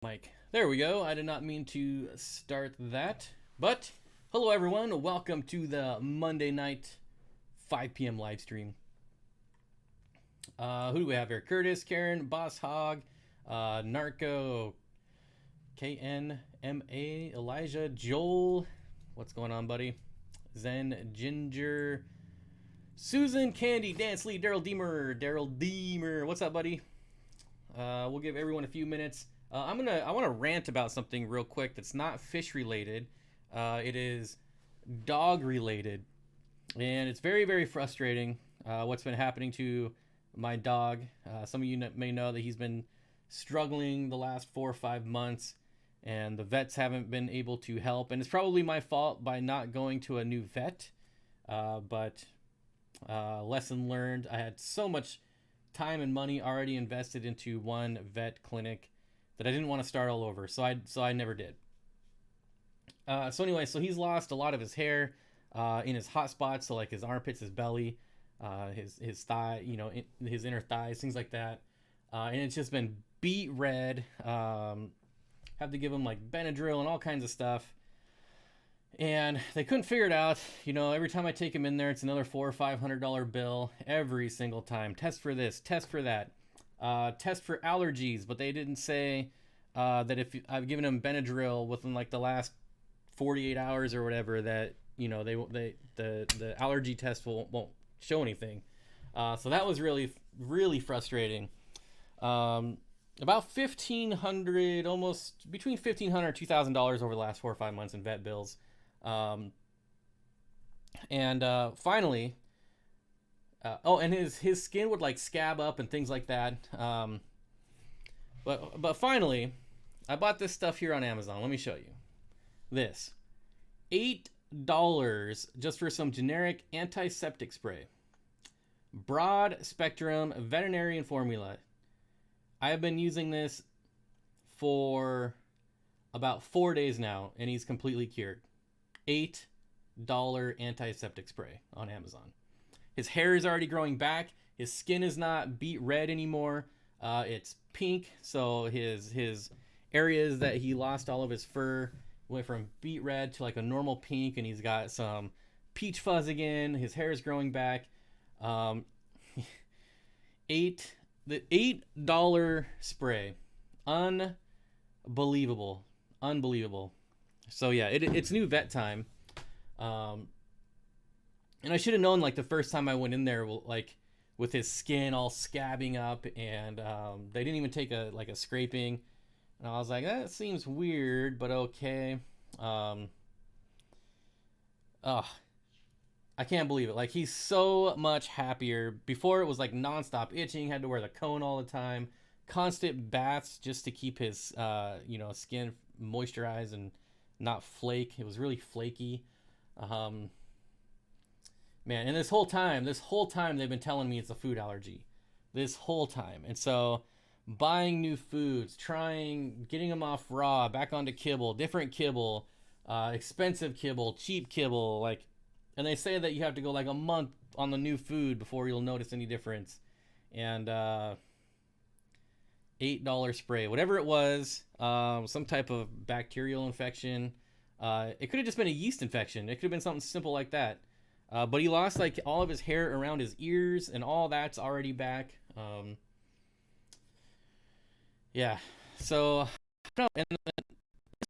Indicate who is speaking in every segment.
Speaker 1: Mike. There we go. I did not mean to start that. But hello everyone. Welcome to the Monday night 5 p.m. live stream. Who do we have here? Curtis, Karen, Boss Hog, Narco, KNMA, Elijah, Joel. What's going on, buddy? Zen, Ginger, Susan, Candy, Dance Lee, Daryl Deemer. What's up, buddy? We'll give everyone a few minutes. I want to rant about something real quick that's not fish related. It is dog related, and it's very, very frustrating. What's been happening to my dog? Some of you may know that he's been struggling the last 4 or 5 months, and the vets haven't been able to help. And it's probably my fault by not going to a new vet. But lesson learned. I had so much time and money already invested into one vet clinic that I didn't want to start all over, so I never did. So anyway, so he's lost a lot of his hair in his hot spots, so like his armpits, his belly, his thigh, his inner thighs, things like that, and it's just been beet red. Have to give him like Benadryl and all kinds of stuff, and they couldn't figure it out. Every time I take him in there, it's another $400 or $500 bill every single time. Test for this, test for that. Test for allergies, but they didn't say that if I've given him Benadryl within like the last 48 hours or whatever, that the allergy test won't show anything. So that was really, really frustrating. About $1,500, almost between $1,500 and $2,000 over the last 4 or 5 months in vet bills. And finally, and his skin would like scab up and things like that. But finally, I bought this stuff here on Amazon. Let me show you. This $8 just for some generic antiseptic spray. Broad spectrum veterinarian formula. I have been using this for about 4 days now, and he's completely cured. $8 antiseptic spray on Amazon. His hair is already growing back. His skin is not beet red anymore. It's pink. So his areas that he lost all of his fur went from beet red to like a normal pink, and he's got some peach fuzz again. His hair is growing back. The $8 spray, unbelievable. So yeah, it's new vet time. And I should have known like the first time I went in there, like with his skin all scabbing up, and they didn't even take a scraping, and I was like, that seems weird, but okay. I can't believe it. Like, he's so much happier. Before, it was like nonstop itching, had to wear the cone all the time, constant baths just to keep his skin moisturized and not flake. It was really flaky. Man, and this whole time they've been telling me it's a food allergy. This whole time. And so buying new foods, getting them off raw, back onto kibble, different kibble, expensive kibble, cheap kibble, and they say that you have to go like a month on the new food before you'll notice any difference. And $8 spray, whatever it was, some type of bacterial infection. It could have just been a yeast infection. It could have been something simple like that. But he lost like all of his hair around his ears, and all that's already back. Yeah. So, no, and this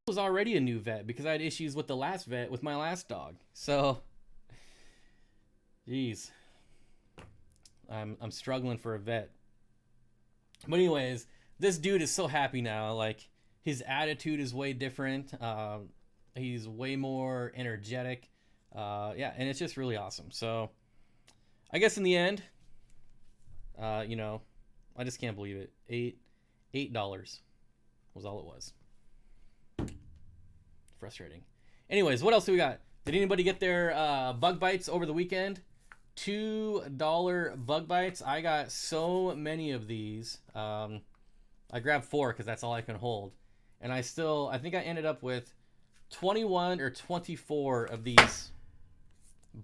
Speaker 1: was already a new vet because I had issues with the last vet with my last dog. So, geez, I'm struggling for a vet. But anyways, this dude is so happy now. Like, his attitude is way different. He's way more energetic. Yeah, and it's just really awesome. So, I guess in the end, I just can't believe it. $8 was all it was. Frustrating. Anyways, what else do we got? Did anybody get their bug bites over the weekend? $2 bug bites. I got so many of these. I grabbed 4 because that's all I can hold. And I think I ended up with 21 or 24 of these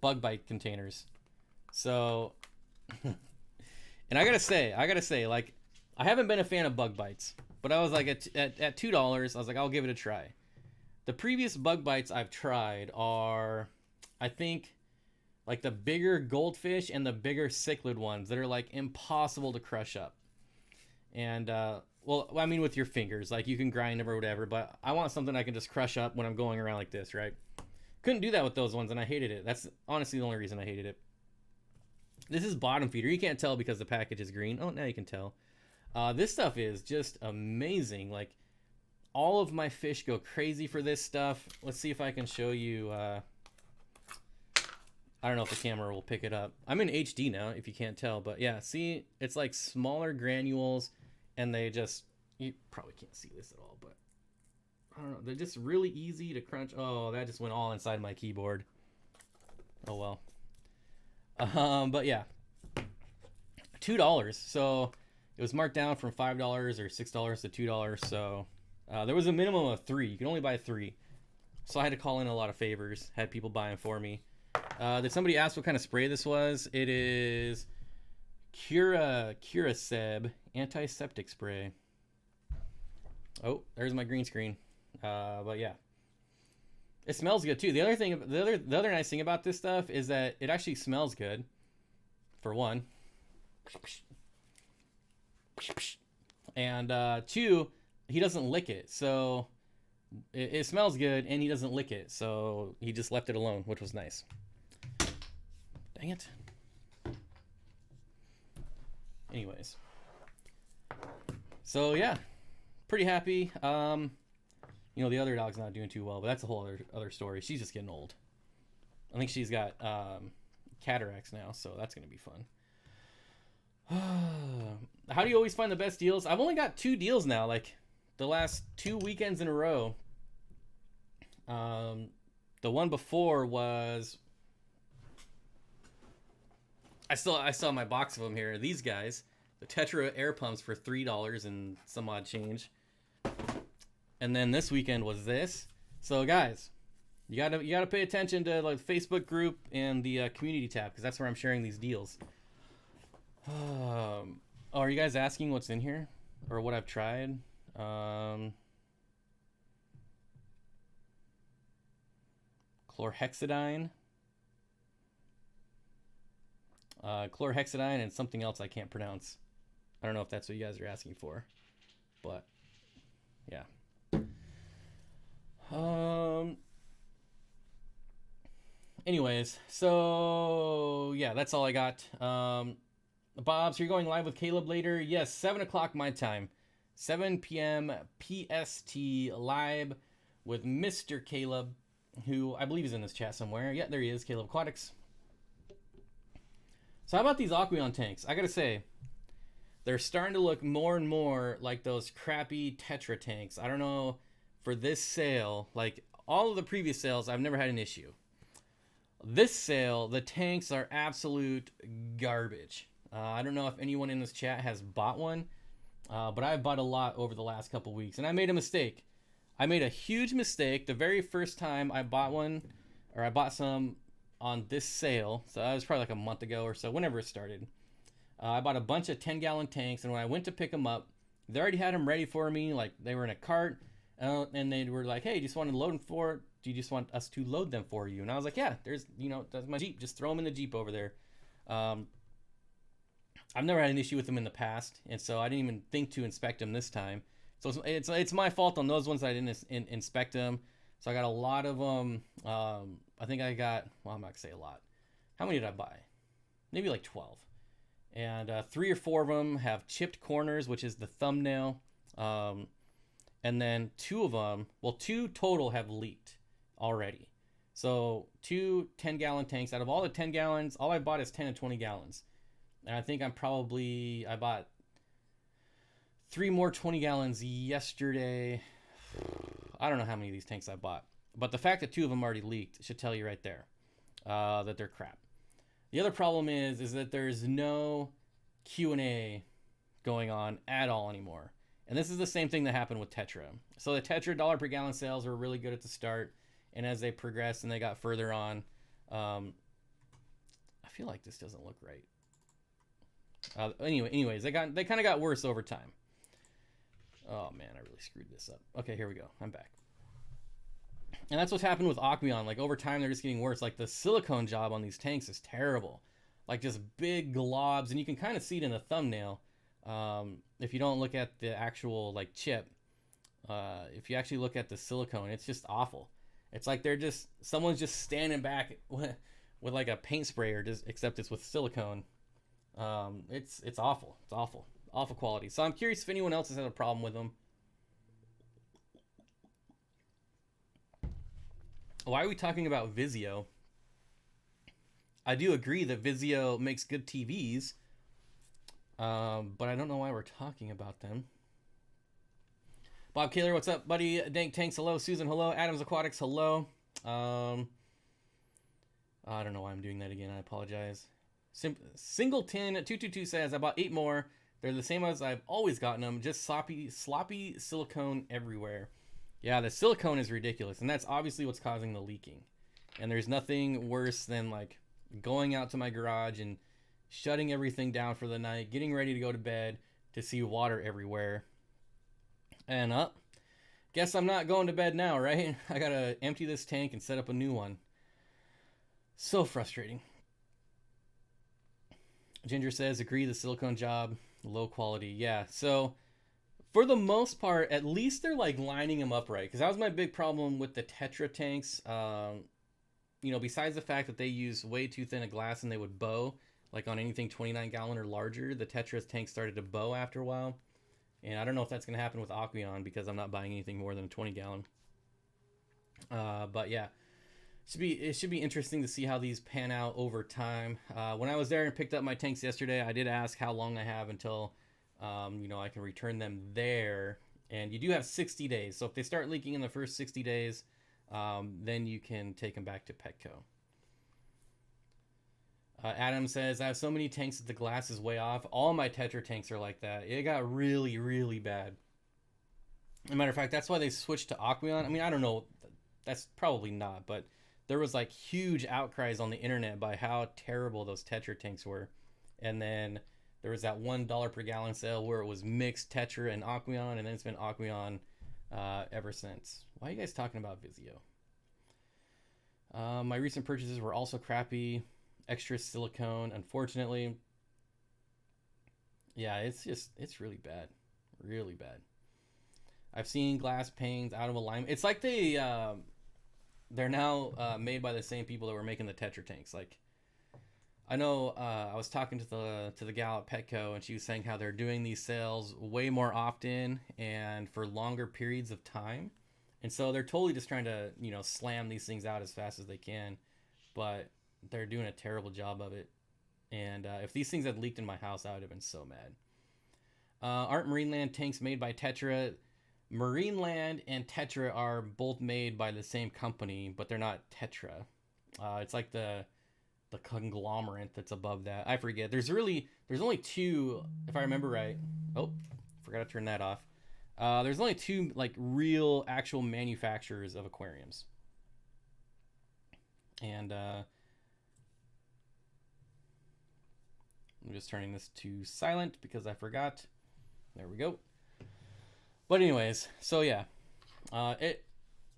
Speaker 1: bug bite containers. So, and I gotta say, like, I haven't been a fan of bug bites. But I was like, at $2, I was like, I'll give it a try. The previous bug bites I've tried are, I think, like the bigger goldfish and the bigger cichlid ones that are like impossible to crush up. And, well, I mean, with your fingers, like you can grind them or whatever, but I want something I can just crush up when I'm going around like this, right? Couldn't do that with those ones, and I hated it. That's honestly the only reason I hated it. This is bottom feeder. You can't tell because the package is green. Oh, now you can tell. This stuff is just amazing. Like, all of my fish go crazy for this stuff. Let's see if I can show you. I don't know if the camera will pick it up. I'm in HD now, if you can't tell. But yeah, see, it's like smaller granules, and they just, you probably can't see this at all, but I don't know. They're just really easy to crunch. Oh, that just went all inside my keyboard. Oh, well. But yeah, $2. So it was marked down from $5 or $6 to $2. So there was a minimum of 3. You can only buy 3. So I had to call in a lot of favors. Had people buying for me. Did somebody ask what kind of spray this was? It is Curaseb antiseptic spray. Oh, there's my green screen. But yeah, it smells good too. The other nice thing about this stuff is that it actually smells good. For one, and 2, he doesn't lick it, so it smells good, and he doesn't lick it, so he just left it alone, which was nice. Dang it. Anyways, so yeah, pretty happy. You know, the other dog's not doing too well, but that's a whole other story. She's just getting old. I think she's got cataracts now, so that's going to be fun. How do you always find the best deals? I've only got 2 deals now, like the last 2 weekends in a row. The one before was... I still have my box of them here. These guys, the Tetra air pumps for $3 and some odd change. And then this weekend was this. So guys, you gotta pay attention to like the Facebook group and the community tab, because that's where I'm sharing these deals. Oh, are you guys asking what's in here or what I've tried? Chlorhexidine. Chlorhexidine and something else I can't pronounce. I don't know if that's what you guys are asking for, but yeah. Anyways, so yeah, that's all I got. Bobs, you're going live with Caleb later? Yes, 7 o'clock my time. 7 p.m. PST live with Mr. Caleb, who I believe is in this chat somewhere. Yeah, there he is, Caleb Aquatics. So how about these Aqueon tanks? I gotta say, they're starting to look more and more like those crappy Tetra tanks. I don't know, for this sale, like all of the previous sales, I've never had an issue. This sale, the tanks are absolute garbage. I don't know if anyone in this chat has bought one, but I've bought a lot over the last couple weeks, and I made a mistake. I made a huge mistake the very first time I bought one, or I bought some on this sale. So that was probably like a month ago or so, whenever it started. I bought a bunch of 10-gallon tanks, and when I went to pick them up, they already had them ready for me. Like, they were in a cart, and they were like, hey, do you just want to load them for, do you just want us to load them for you? And I was like, yeah, there's, you know, that's my Jeep. Just throw them in the Jeep over there. I've never had an issue with them in the past, and so I didn't even think to inspect them this time. So it's my fault on those ones that I didn't inspect them. So I got a lot of them. I think I got, well, I'm not going to say a lot. How many did I buy? Maybe like 12. And 3 or 4 of them have chipped corners, which is the thumbnail. And then 2 of them, well, 2 total have leaked already. So 2 10-gallon tanks. Out of all the 10 gallons, all I bought is 10 and 20 gallons. And I think I bought 3 more 20 gallons yesterday. I don't know how many of these tanks I bought. But the fact that 2 of them already leaked should tell you right there that they're crap. The other problem is that there's no Q&A going on at all anymore. And this is the same thing that happened with Tetra. So the Tetra dollar per gallon sales were really good at the start. And as they progressed and they got further on, I feel like this doesn't look right. Anyways, they kind of got worse over time. Oh man, I really screwed this up. Okay, here we go. I'm back. And that's what's happened with Aqueon. Like over time, they're just getting worse. Like the silicone job on these tanks is terrible. Like just big globs, and you can kind of see it in the thumbnail. If you don't look at the actual like chip, if you actually look at the silicone, it's just awful. It's like they're just someone's just standing back with like a paint sprayer, just except it's with silicone. It's awful. It's awful quality. So I'm curious if anyone else has had a problem with them. Why are we talking about Vizio? I do agree that Vizio makes good TVs, but I don't know why we're talking about them. Bob Kaler, what's up, buddy? Dank Tanks, hello. Susan, hello. Adams Aquatics, hello. I don't know why I'm doing that again. I apologize. Singleton222 says, I bought 8 more. They're the same as I've always gotten them. Just sloppy silicone everywhere. Yeah, the silicone is ridiculous, and that's obviously what's causing the leaking. And there's nothing worse than like going out to my garage and shutting everything down for the night, getting ready to go to bed to see water everywhere. And guess I'm not going to bed now, right? I gotta empty this tank and set up a new one. So frustrating. Ginger says, agree, the silicone job, low quality. Yeah, so for the most part, at least they're like lining them up right. Because that was my big problem with the Tetra tanks. Besides the fact that they use way too thin a glass and they would bow, like on anything 29 gallon or larger, the Tetra tanks started to bow after a while. And I don't know if that's going to happen with Aqueon because I'm not buying anything more than a 20 gallon. But yeah, it should be interesting to see how these pan out over time. When I was there and picked up my tanks yesterday, I did ask how long I have until I can return them there. And you do have 60 days. So if they start leaking in the first 60 days, then you can take them back to Petco. Adam says, I have so many tanks that the glass is way off. All my Tetra tanks are like that. It got really, really bad. As a matter of fact, that's why they switched to Aqueon. I mean, I don't know. That's probably not. But there was like huge outcries on the internet by how terrible those Tetra tanks were. And then there was that $1 per gallon sale where it was mixed Tetra and Aqueon. And then it's been Aqueon ever since. Why are you guys talking about Vizio? My recent purchases were also crappy. Extra silicone, unfortunately. Yeah, it's really bad. Really bad. I've seen glass panes out of alignment. It's like they're now made by the same people that were making the Tetra tanks. Like, I know I was talking to the gal at Petco, and she was saying how they're doing these sales way more often and for longer periods of time. And so they're totally just trying to, slam these things out as fast as they can. But they're doing a terrible job of it. And if these things had leaked in my house, I would have been so mad. Aren't Marineland tanks made by Tetra? Marineland and Tetra are both made by the same company, but they're not Tetra. It's like the conglomerate that's above that. I forget. There's only 2, if I remember right. Oh, forgot to turn that off. There's only 2 like real actual manufacturers of aquariums. And I'm just turning this to silent because I forgot. There we go. But anyways, so yeah,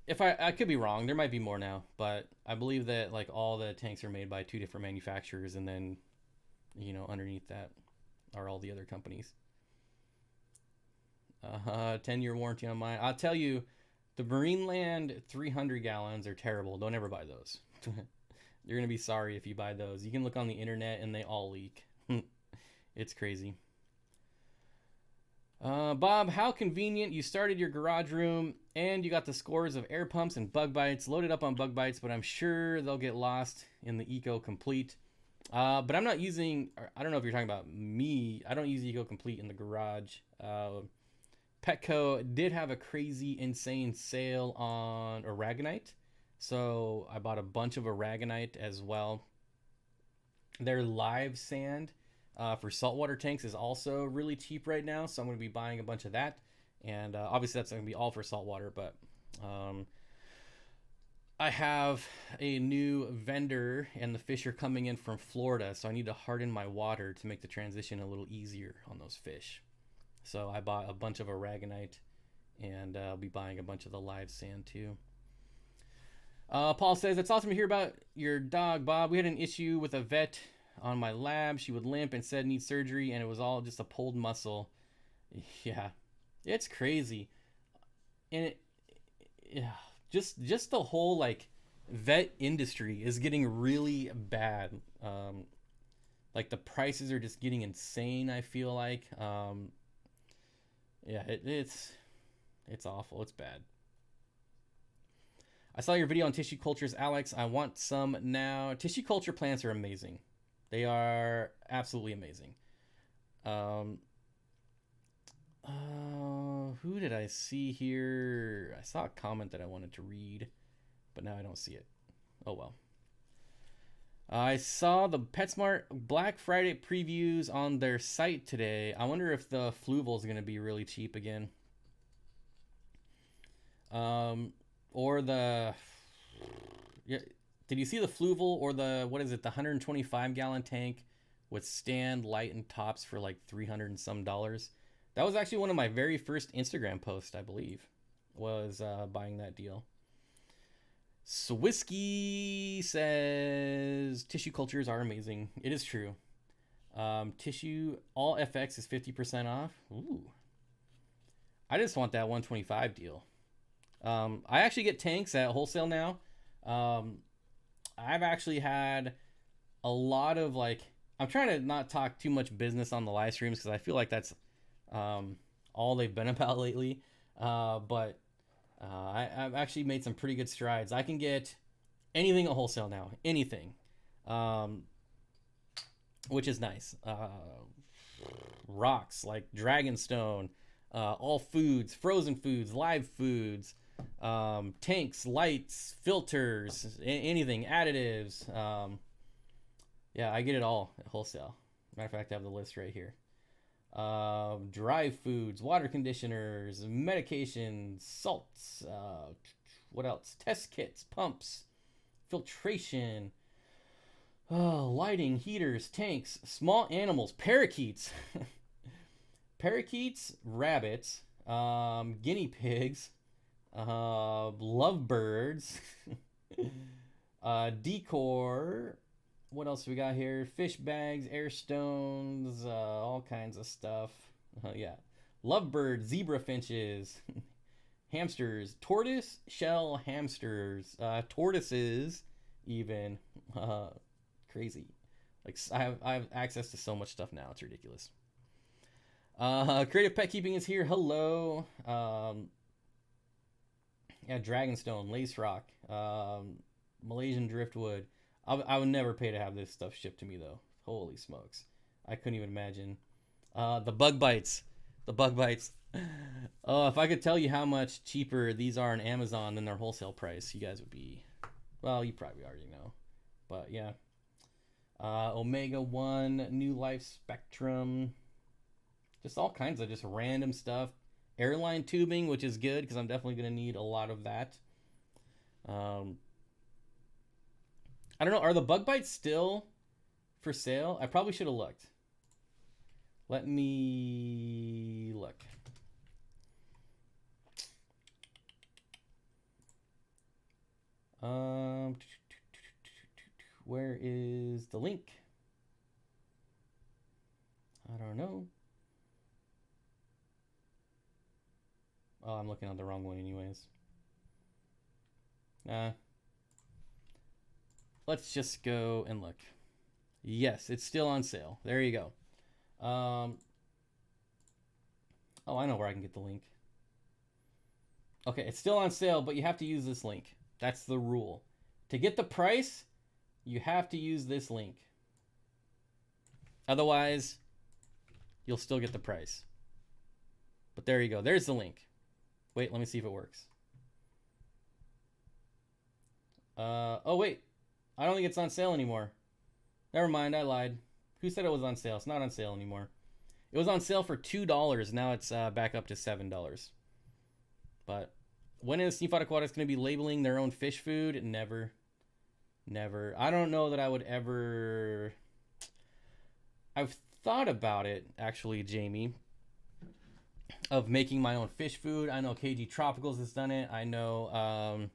Speaker 1: if I could be wrong, there might be more now, but I believe that like all the tanks are made by 2 different manufacturers, and then underneath that are all the other companies. 10-year warranty on mine. I'll tell you, the Marineland 300 gallons are terrible. Don't ever buy those. You're gonna be sorry if you buy those. You can look on the internet and they all leak. It's crazy. Bob, how convenient. You started your garage room and you got the scores of air pumps and bug bites loaded up on bug bites, but I'm sure they'll get lost in the Eco Complete. But I'm not using, I don't know if you're talking about me. I don't use Eco Complete in the garage. Petco did have a crazy, insane sale on aragonite. So I bought a bunch of aragonite as well. Their live sand for saltwater tanks is also really cheap right now, so I'm going to be buying a bunch of that. And obviously that's going to be all for saltwater, but I have a new vendor and the fish are coming in from Florida, so I need to harden my water to make the transition a little easier on those fish. So I bought a bunch of aragonite, and I'll be buying a bunch of the live sand too. Paul says, it's awesome to hear about your dog, Bob. We had an issue with a vet on my lab. She would limp and said need surgery, and it was all just a pulled muscle. Yeah, it's crazy. And yeah, just the whole like vet industry is getting really bad. Like the prices are just getting insane, I feel like. Yeah, it's awful. It's bad. I saw your video on tissue cultures, Alex. I want some now. Tissue culture plants are amazing. They are absolutely amazing. Who did I see here? I saw a comment that I wanted to read, but now I don't see it. Oh well. I saw the PetSmart Black Friday previews on their site today. I wonder if the Fluval is going to be really cheap again. Or the... Yeah, did you see the Fluval or the, what is it, the 125 gallon tank with stand, light, and tops for like $300 and some dollars? That was actually one of my very first Instagram posts, I believe, was buying that deal. Swisky says tissue cultures are amazing. It is true. Tissue all FX is 50% off. Ooh. I just want that 125 deal. I actually get tanks at wholesale now. I've actually had a lot of like, I'm trying to not talk too much business on the live streams because I feel like that's all they've been about lately. But I've actually made some pretty good strides. I can get anything at wholesale now. Anything. Which is nice. Rocks like Dragonstone, all foods, frozen foods, live foods, tanks, lights, filters, anything, additives. Yeah, I get it all at wholesale. Matter of fact, I have the list right here. Dry foods, water conditioners, medications, salts, what else? Test kits, pumps, filtration, lighting, heaters, tanks, small animals, parakeets, parakeets, rabbits, guinea pigs, lovebirds, decor. What else we got here? Fish bags, air stones, all kinds of stuff. Yeah. Lovebirds, zebra finches, hamsters, tortoise shell hamsters, tortoises, even. Crazy. Like I have access to so much stuff now. It's ridiculous. Creative Pet Keeping is here. Hello. Yeah, Dragonstone, Lace Rock, Malaysian Driftwood. I would never pay to have this stuff shipped to me, though. Holy smokes. I couldn't even imagine. The bug bites. The bug bites. If I could tell you how much cheaper these are on Amazon than their wholesale price, you guys would be... Well, you probably already know. But, yeah. Omega 1, New Life Spectrum. Just all kinds of just random stuff. Airline tubing, which is good, because I'm definitely going to need a lot of that. I don't know. Are the bug bites still for sale? I probably should have looked. Let me look. Where is the link? I don't know. Oh, I'm looking at the wrong one anyways. Let's just go and look. Yes, it's still on sale. There you go. Oh, I know where I can get the link. Okay, it's still on sale, but you have to use this link. That's the rule. To get the price, you have to use this link. Otherwise, you'll still get the price. But there you go. There's the link. Wait, let me see if it works. Oh, wait. I don't think it's on sale anymore. Never mind, I lied. Who said it was on sale? It's not on sale anymore. It was on sale for $2. Now it's back up to $7. But when is Sneefot Aquatics going to be labeling their own fish food? Never. Never. I don't know that I would ever... I've thought about it, actually, Jamie. of making my own fish food. I know KG Tropicals has done it. I know,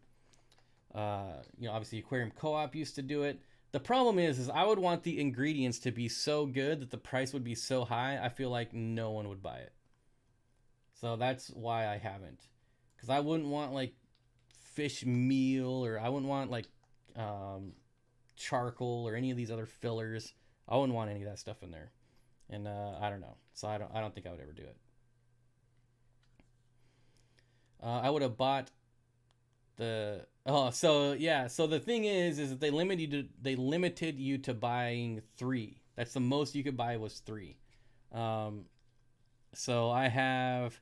Speaker 1: obviously Aquarium Co-op used to do it. The problem is I would want the ingredients to be so good that the price would be so high. I feel like no one would buy it. So that's why I haven't. Because I wouldn't want like fish meal, or I wouldn't want like charcoal or any of these other fillers. I wouldn't want any of that stuff in there. And I don't know. So I don't think I would ever do it. I would have bought the so the thing is that they limited you to buying 3. That's the most you could buy was 3. So I have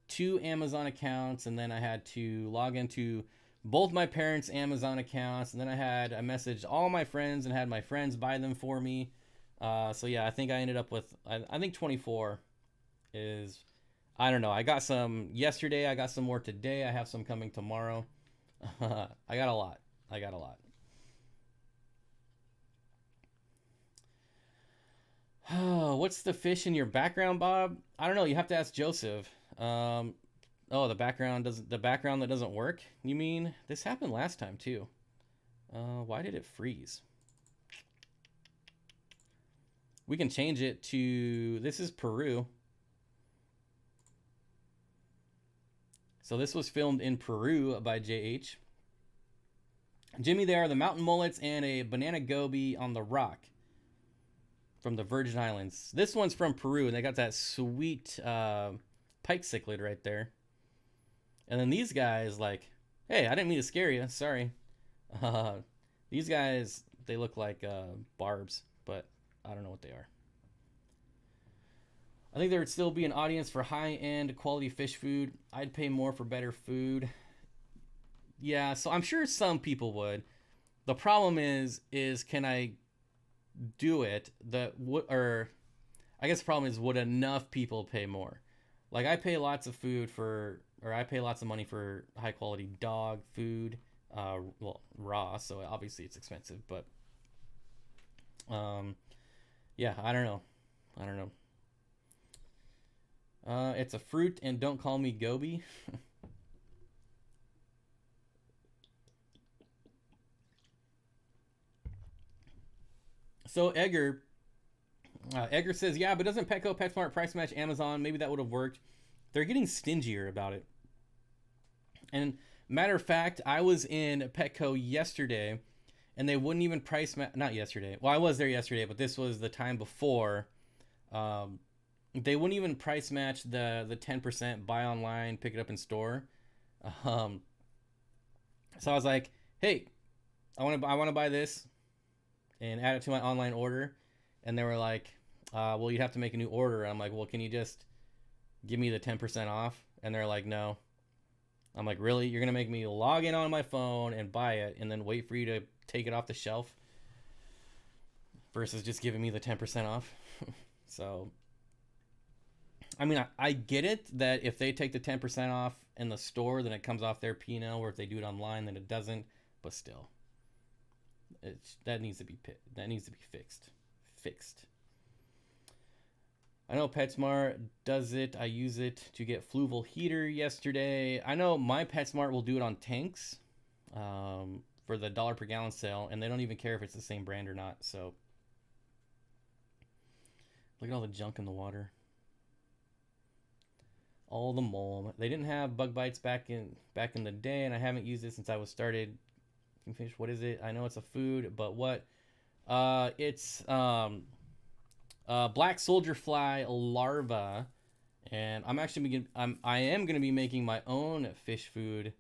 Speaker 1: 2 Amazon accounts, and then I had to log into both my parents' Amazon accounts, and then I messaged all my friends and had my friends buy them for me. So yeah, I think I ended up with I think 24 is, I don't know. I got some yesterday. I got some more today. I have some coming tomorrow. I got a lot. What's the fish in your background, Bob? I don't know. You have to ask Joseph. The background that doesn't work. You mean this happened last time too? Why did it freeze? We can change it to, this is Peru. So this was filmed in Peru by JH. Jimmy, there are the mountain mullets and a banana goby on the rock from the Virgin Islands. This one's from Peru, and they got that sweet pike cichlid right there. And then these guys, like, hey, I didn't mean to scare you. Sorry. These guys, they look like barbs, but I don't know what they are. I think there would still be an audience for high-end quality fish food. I'd pay more for better food. Yeah, so I'm sure some people would. The problem is can I do it? I guess the problem is, would enough people pay more? Like, I pay lots of money for high-quality dog food. Raw, so obviously it's expensive, but yeah, I don't know. It's a fruit, and don't call me Goby. So Edgar says, yeah, but doesn't Petco, PetSmart price match Amazon? Maybe that would have worked. They're getting stingier about it. And matter of fact, I was in Petco yesterday, and they wouldn't even price match. Not yesterday. Well, I was there yesterday, but this was the time before. They wouldn't even price match the 10% buy online, pick it up in store. So I was like, hey, I want to buy this and add it to my online order. And they were like, well, you'd have to make a new order. I'm like, well, can you just give me the 10% off? And they're like, no. I'm like, really? You're going to make me log in on my phone and buy it and then wait for you to take it off the shelf versus just giving me the 10% off? So, I mean, I get it that if they take the 10% off in the store, then it comes off their P&L, or if they do it online, then it doesn't. But still, that needs to be fixed. I know PetSmart does it. I use it to get Fluval heater yesterday. I know my PetSmart will do it on tanks for the $1 per gallon sale, and they don't even care if it's the same brand or not. So look at all the junk in the water. All the mold. They didn't have bug bites back in the day, and I haven't used it since I was started. Kingfish, what is it? I know it's a food, but what? It's black soldier fly larva, and I am gonna be making my own fish food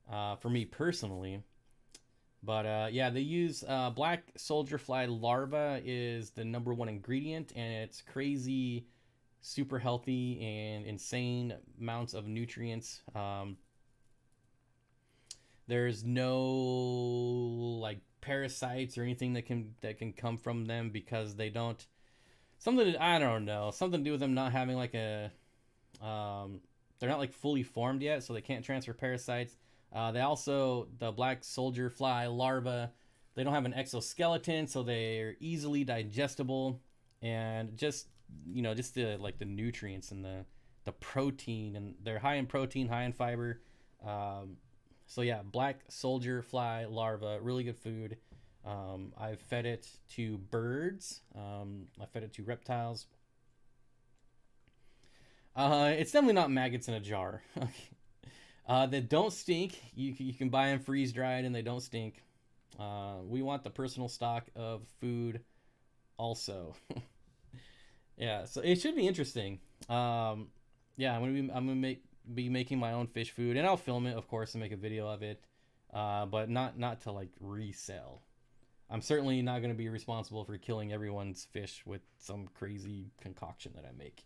Speaker 1: for me personally. But yeah, they use black soldier fly larva is the #1 ingredient, and it's crazy, super healthy, and insane amounts of nutrients. There's no like parasites or anything that can come from them because they don't. I don't know, something to do with them not having like they're not like fully formed yet, so they can't transfer parasites. The black soldier fly larva, they don't have an exoskeleton, so they're easily digestible, and just the nutrients and the the protein, and they're high in protein, high in fiber. So yeah, black soldier fly larva, really good food. I've fed it to birds. I fed it to reptiles. It's definitely not maggots in a jar. They don't stink. You can buy them freeze dried and they don't stink. We want the personal stock of food also. Yeah, so it should be interesting. Yeah, I'm gonna be making my own fish food, and I'll film it, of course, and make a video of it. But not to like resell. I'm certainly not gonna be responsible for killing everyone's fish with some crazy concoction that I make.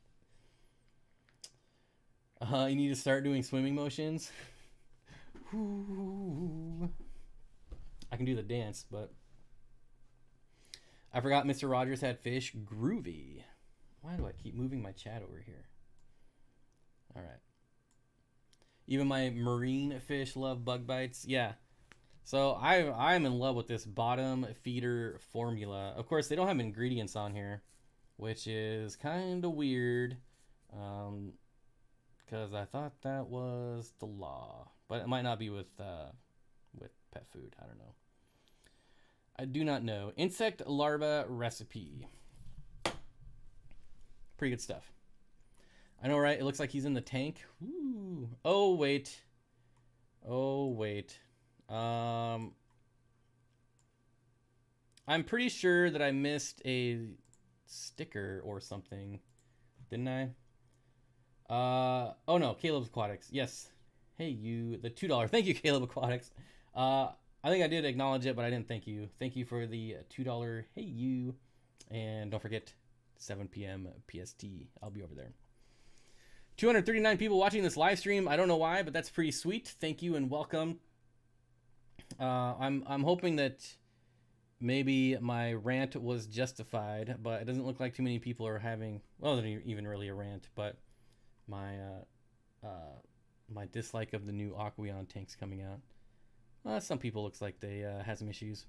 Speaker 1: You need to start doing swimming motions. I can do the dance, but I forgot Mr. Rogers had fish. Groovy. Why do I keep moving my chat over here? All right. Even my marine fish love bug bites. Yeah. So I'm in love with this bottom feeder formula. Of course, they don't have ingredients on here, which is kind of weird. Because I thought that was the law, but it might not be with pet food. I don't know. I do not know. Insect larva recipe. Pretty good stuff. I know, right? It looks like he's in the tank. Ooh. Oh wait. Oh wait. I'm pretty sure that I missed a sticker or something, didn't I? Oh no, Caleb's Aquatics. Yes. Hey, you, the $2. Thank you, Caleb Aquatics. I think I did acknowledge it, but I didn't thank you. Thank you for the $2. Hey, you. And don't forget, 7 p.m. PST. I'll be over there. 239 people watching this live stream. I don't know why, but that's pretty sweet. Thank you and welcome. I'm hoping that maybe my rant was justified, but it doesn't look like too many people are having, well, it isn't even really a rant, but my my dislike of the new Aqueon tanks coming out. Some people looks like they had some issues.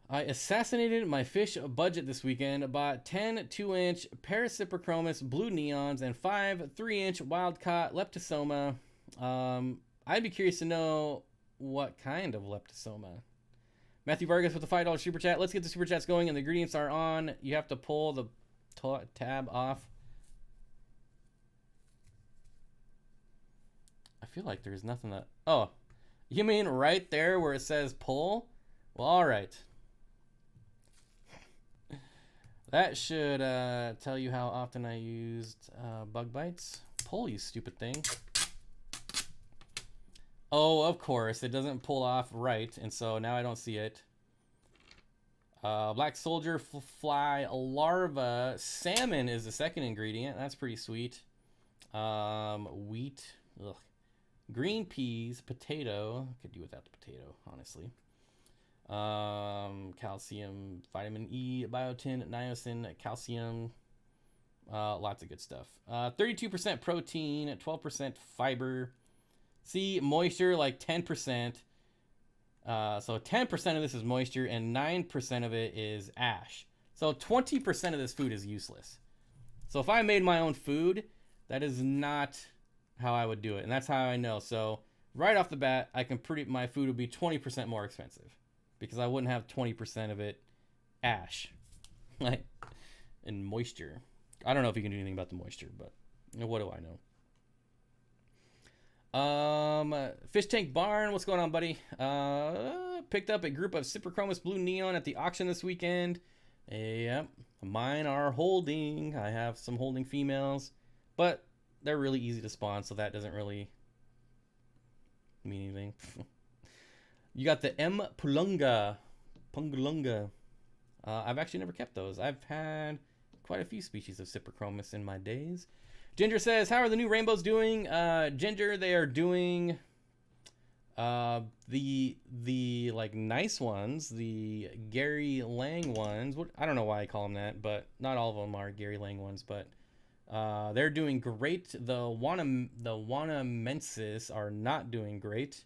Speaker 1: I assassinated my fish budget this weekend. Bought 10 2-inch Parasiprochromis blue neons and 5 3-inch wild-caught leptosoma. I'd be curious to know what kind of leptosoma. Matthew Vargas with the $5 super chat. Let's get the super chats going, and the ingredients are on. You have to pull the tab off. I feel like there's nothing that... Oh, you mean right there where it says pull? Well, all right. That should tell you how often I used bug bites. Pull, you stupid thing. Oh, of course. It doesn't pull off right, and so now I don't see it. Black soldier fly larva. Salmon is the second ingredient. That's pretty sweet. Wheat. Ugh. Green peas, potato. Could do without the potato, honestly. Calcium, vitamin E, biotin, niacin, calcium. Lots of good stuff. 32% protein, 12% fiber. See, moisture, like 10%. So 10% of this is moisture, and 9% of it is ash. So 20% of this food is useless. So if I made my own food, that is not how I would do it, and that's how I know. So right off the bat, my food would be 20% more expensive because I wouldn't have 20% of it ash, like, and moisture. I don't know if you can do anything about the moisture, but what do I know? Fish Tank Barn, what's going on, buddy? Picked up a group of Cyprichromis blue neon at the auction this weekend. Yep, mine are holding. I have some holding females, but they're really easy to spawn, so that doesn't really mean anything. You got the M. Pulunga. I've actually never kept those. I've had quite a few species of Cyprichromis in my days. Ginger says, how are the new rainbows doing? Ginger, they are doing the like nice ones, the Gary Lang ones. I don't know why I call them that, but not all of them are Gary Lang ones, but they're doing great. The Wanamensis are not doing great.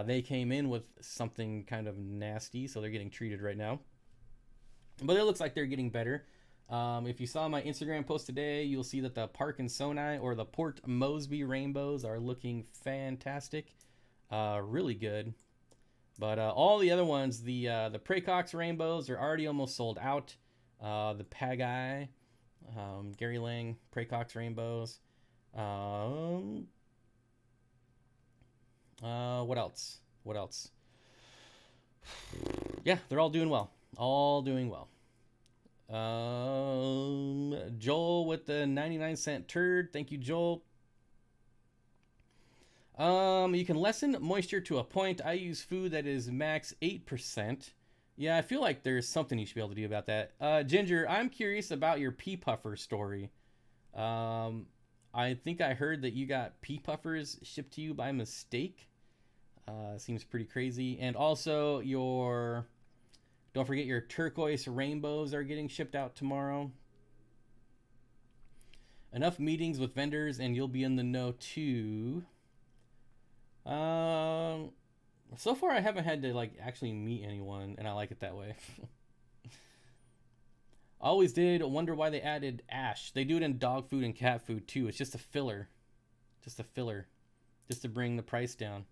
Speaker 1: They came in with something kind of nasty, so they're getting treated right now. But it looks like they're getting better. If you saw my Instagram post today, you'll see that the Park and Sonai or the Port Mosby rainbows are looking fantastic. Really good. But all the other ones, the Pracox rainbows are already almost sold out. The Pagi, Gary Lang, Pracox rainbows. What else? What else? Yeah, they're all doing well. All doing well. Joel with the 99-cent turd. Thank you, Joel. You can lessen moisture to a point. I use food that is max 8%. Yeah, I feel like there's something you should be able to do about that. Ginger, I'm curious about your pea puffer story. I think I heard that you got pea puffers shipped to you by mistake. Seems pretty crazy. And also don't forget your turquoise rainbows are getting shipped out tomorrow. Enough meetings with vendors and you'll be in the know too. So far I haven't had to like actually meet anyone, and I like it that way. Always did wonder why they added ash. They do it in dog food and cat food too. It's just a filler. Just a filler. Just to bring the price down.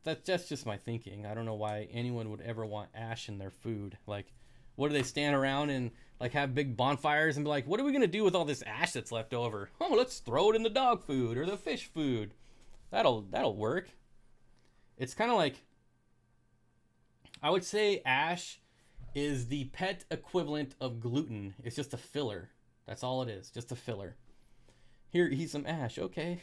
Speaker 1: That's just my thinking. I don't know why anyone would ever want ash in their food. Like, what do they stand around and like have big bonfires and be like, what are we gonna do with all this ash that's left over? Oh, let's throw it in the dog food or the fish food. That'll work. It's kind of like, I would say ash is the pet equivalent of gluten. It's just a filler. That's all it is. Just a filler. Here, eat some ash. Okay.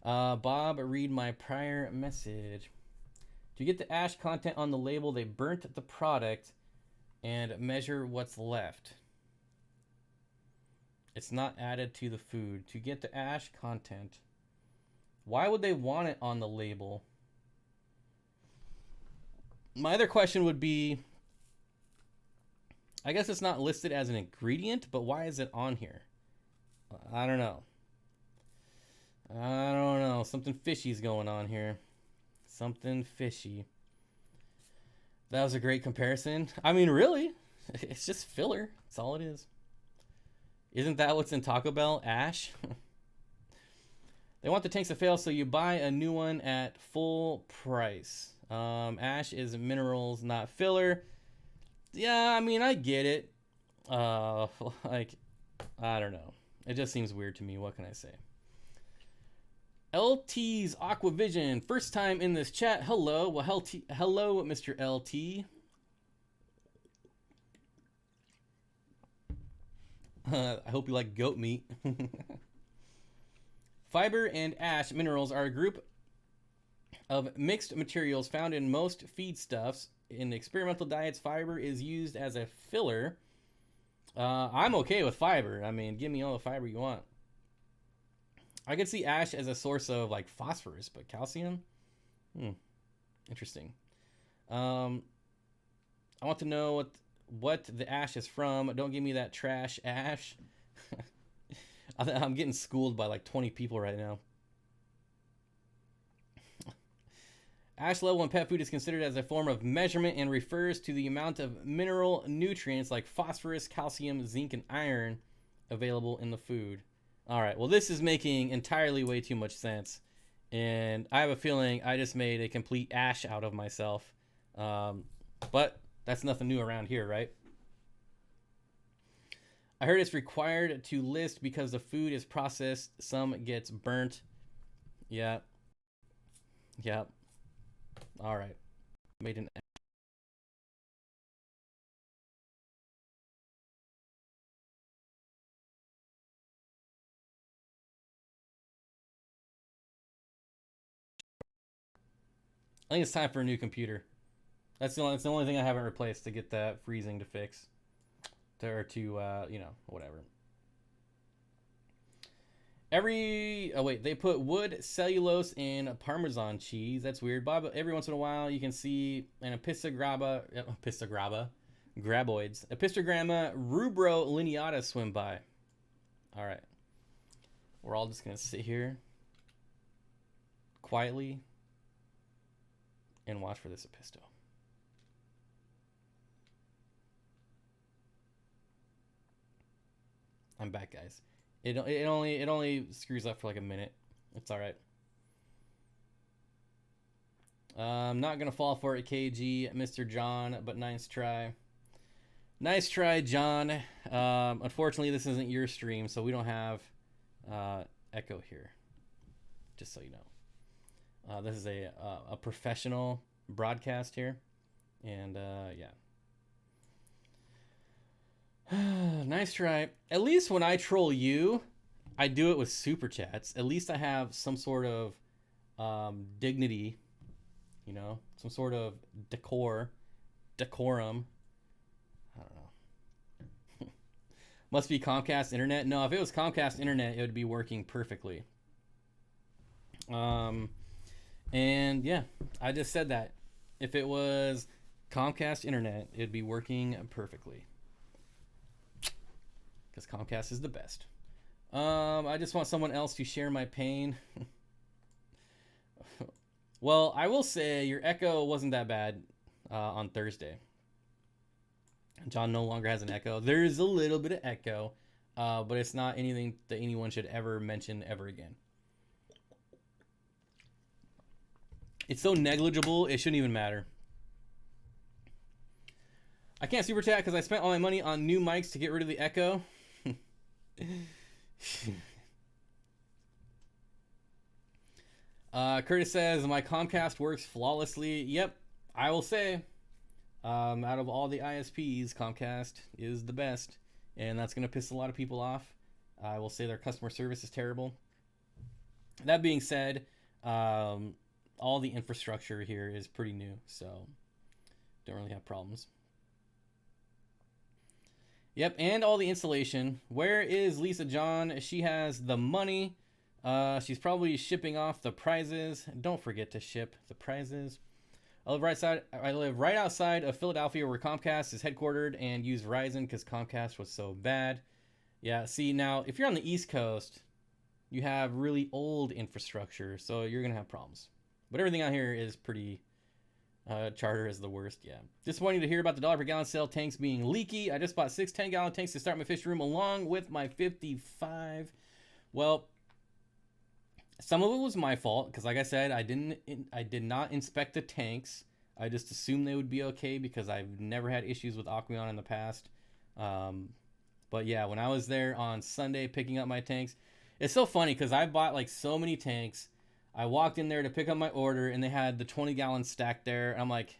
Speaker 1: Bob, read my prior message. To get the ash content on the label, they burnt the product and measure what's left. It's not added to the food. To get the ash content, why would they want it on the label? My other question would be, I guess it's not listed as an ingredient, but why is it on here? I don't know. Something fishy's going on here. Something fishy. That was a great comparison. I mean, really, it's just filler. That's all it is. Isn't that what's in Taco Bell? Ash? They want the tanks to fail, so you buy a new one at full price. Ash is minerals, not filler. Yeah, I mean, I get it. Like, I don't know. It just seems weird to me. What can I say? LT's Aquavision, first time in this chat. Hello. Well, hello, Mr. LT. I hope you like goat meat. Fiber and ash minerals are a group of mixed materials found in most feedstuffs. In experimental diets, fiber is used as a filler. I'm okay with fiber. I mean, give me all the fiber you want. I could see ash as a source of like phosphorus, but calcium? Interesting. I want to know what the ash is from. Don't give me that trash ash. I'm getting schooled by like 20 people right now. Ash level in pet food is considered as a form of measurement and refers to the amount of mineral nutrients like phosphorus, calcium, zinc, and iron available in the food. All right, well, this is making entirely way too much sense. And I have a feeling I just made a complete ash out of myself. But that's nothing new around here, right? I heard it's required to list because the food is processed. Some gets burnt. Yeah. Yep. All right. Made an I think it's time for a new computer. That's the only thing I haven't replaced to get that freezing to fix. Whatever. They put wood, cellulose, and Parmesan cheese. That's weird, Bob. Every once in a while, you can see an Epistogramma graboids, Epistogramma rubro-lineata swim by. All right. We're all just going to sit here quietly and watch for this episto. I'm back, guys. It only screws up for like a minute. It's all right. I'm not gonna fall for it, KG, Mr. John, but nice try. Nice try, John. Unfortunately, this isn't your stream, so we don't have echo here. Just so you know, this is a professional broadcast here, and yeah. Nice try. At least when I troll you, I do it with super chats. At least I have some sort of dignity, you know, some sort of decorum. I don't know. Must be Comcast internet. No, if it was Comcast internet, it would be working perfectly. And yeah, I just said that. If it was Comcast internet, it'd be working perfectly. Because Comcast is the best. I just want someone else to share my pain. Well, I will say your echo wasn't that bad on Thursday. John no longer has an echo. There's a little bit of echo, but it's not anything that anyone should ever mention ever again. It's so negligible, it shouldn't even matter. I can't super chat because I spent all my money on new mics to get rid of the echo. Curtis says my Comcast works flawlessly. Yep, I will say, out of all the ISPs, Comcast is the best, and that's gonna piss a lot of people off. I will say their customer service is terrible. That being said, all the infrastructure here is pretty new, so don't really have problems. Yep, and all the installation. Where is Lisa John? She has the money. She's probably shipping off the prizes. Don't forget to ship the prizes. I live right outside of Philadelphia, where Comcast is headquartered, and use Verizon because Comcast was so bad. Yeah, see, now, if you're on the East Coast, you have really old infrastructure, so you're going to have problems. But everything out here is pretty... Charter is the worst, yeah. Disappointing to hear about the $1 per gallon sale tanks being leaky. I just bought 6 10-gallon tanks to start my fish room along with my 55. Well, some of it was my fault because, like I said, I did not inspect the tanks. I just assumed they would be okay because I've never had issues with Aqueon in the past. But yeah, when I was there on Sunday picking up my tanks, it's so funny because I bought like so many tanks. I walked in there to pick up my order, and they had the 20-gallon stack there. I'm like,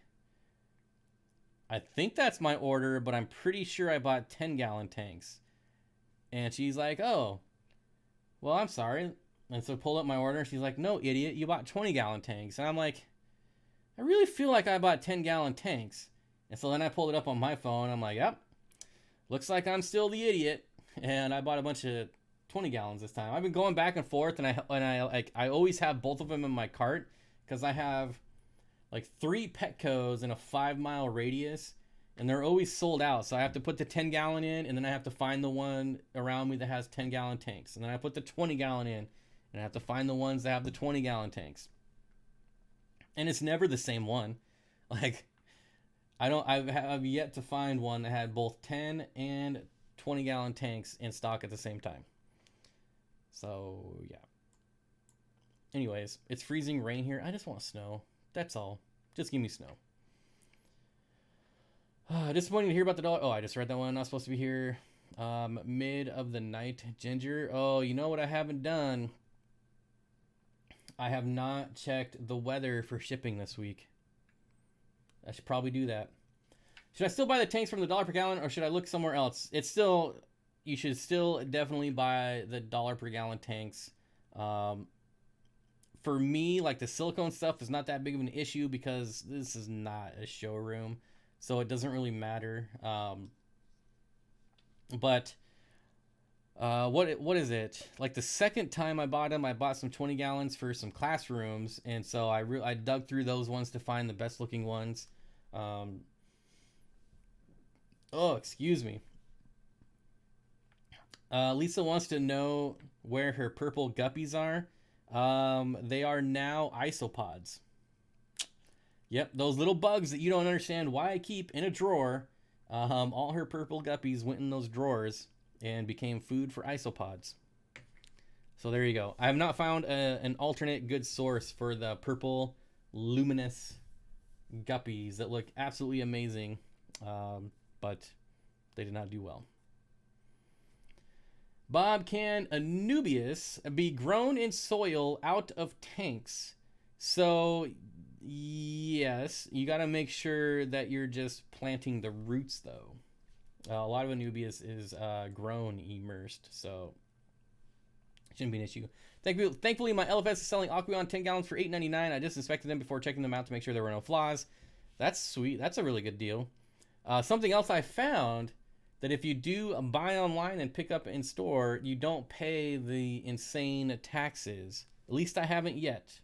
Speaker 1: I think that's my order, but I'm pretty sure I bought 10-gallon tanks. And she's like, oh, well, I'm sorry. And so I pulled up my order, and she's like, no, idiot, you bought 20-gallon tanks. And I'm like, I really feel like I bought 10-gallon tanks. And so then I pulled it up on my phone. I'm like, yep, looks like I'm still the idiot. And I bought a bunch of 20 gallons this time. I've been going back and forth, and I always have both of them in my cart because I have like 3 Petcos in a 5-mile radius, and they're always sold out. So I have to put the 10-gallon in, and then I have to find the one around me that has 10-gallon tanks, and then I put the 20-gallon in, and I have to find the ones that have the 20-gallon tanks. And it's never the same one. Like I've yet to find one that had both 10 and 20-gallon tanks in stock at the same time. So, yeah. Anyways, it's freezing rain here. I just want snow. That's all. Just give me snow. Disappointing to hear about the $1. Oh, I just read that one. Not supposed to be here. Mid of the night, Ginger. Oh, you know what I haven't done? I have not checked the weather for shipping this week. I should probably do that. Should I still buy the tanks from the $1 per gallon, or should I look somewhere else? You should still definitely buy the $1 per gallon tanks. For me, like the silicone stuff is not that big of an issue because this is not a showroom, so it doesn't really matter. But what is it? Like the second time I bought them, I bought some 20 gallons for some classrooms, and so I dug through those ones to find the best looking ones. Oh, excuse me. Lisa wants to know where her purple guppies are. They are now isopods. Yep, those little bugs that you don't understand why I keep in a drawer. All her purple guppies went in those drawers, and became food for isopods. So there you go. I have not found an alternate good source for the purple luminous guppies that look absolutely amazing, but they did not do well. Bob, can Anubias be grown in soil out of tanks? So yes, you got to make sure that you're just planting the roots though. A lot of Anubias is grown immersed, so shouldn't be an issue. Thankfully, my LFS is selling Aqueon 10 gallons for $8.99. I just inspected them before checking them out to make sure there were no flaws. That's sweet. That's a really good deal. Something else I found, that if you do buy online and pick up in store, you don't pay the insane taxes. At least I haven't yet.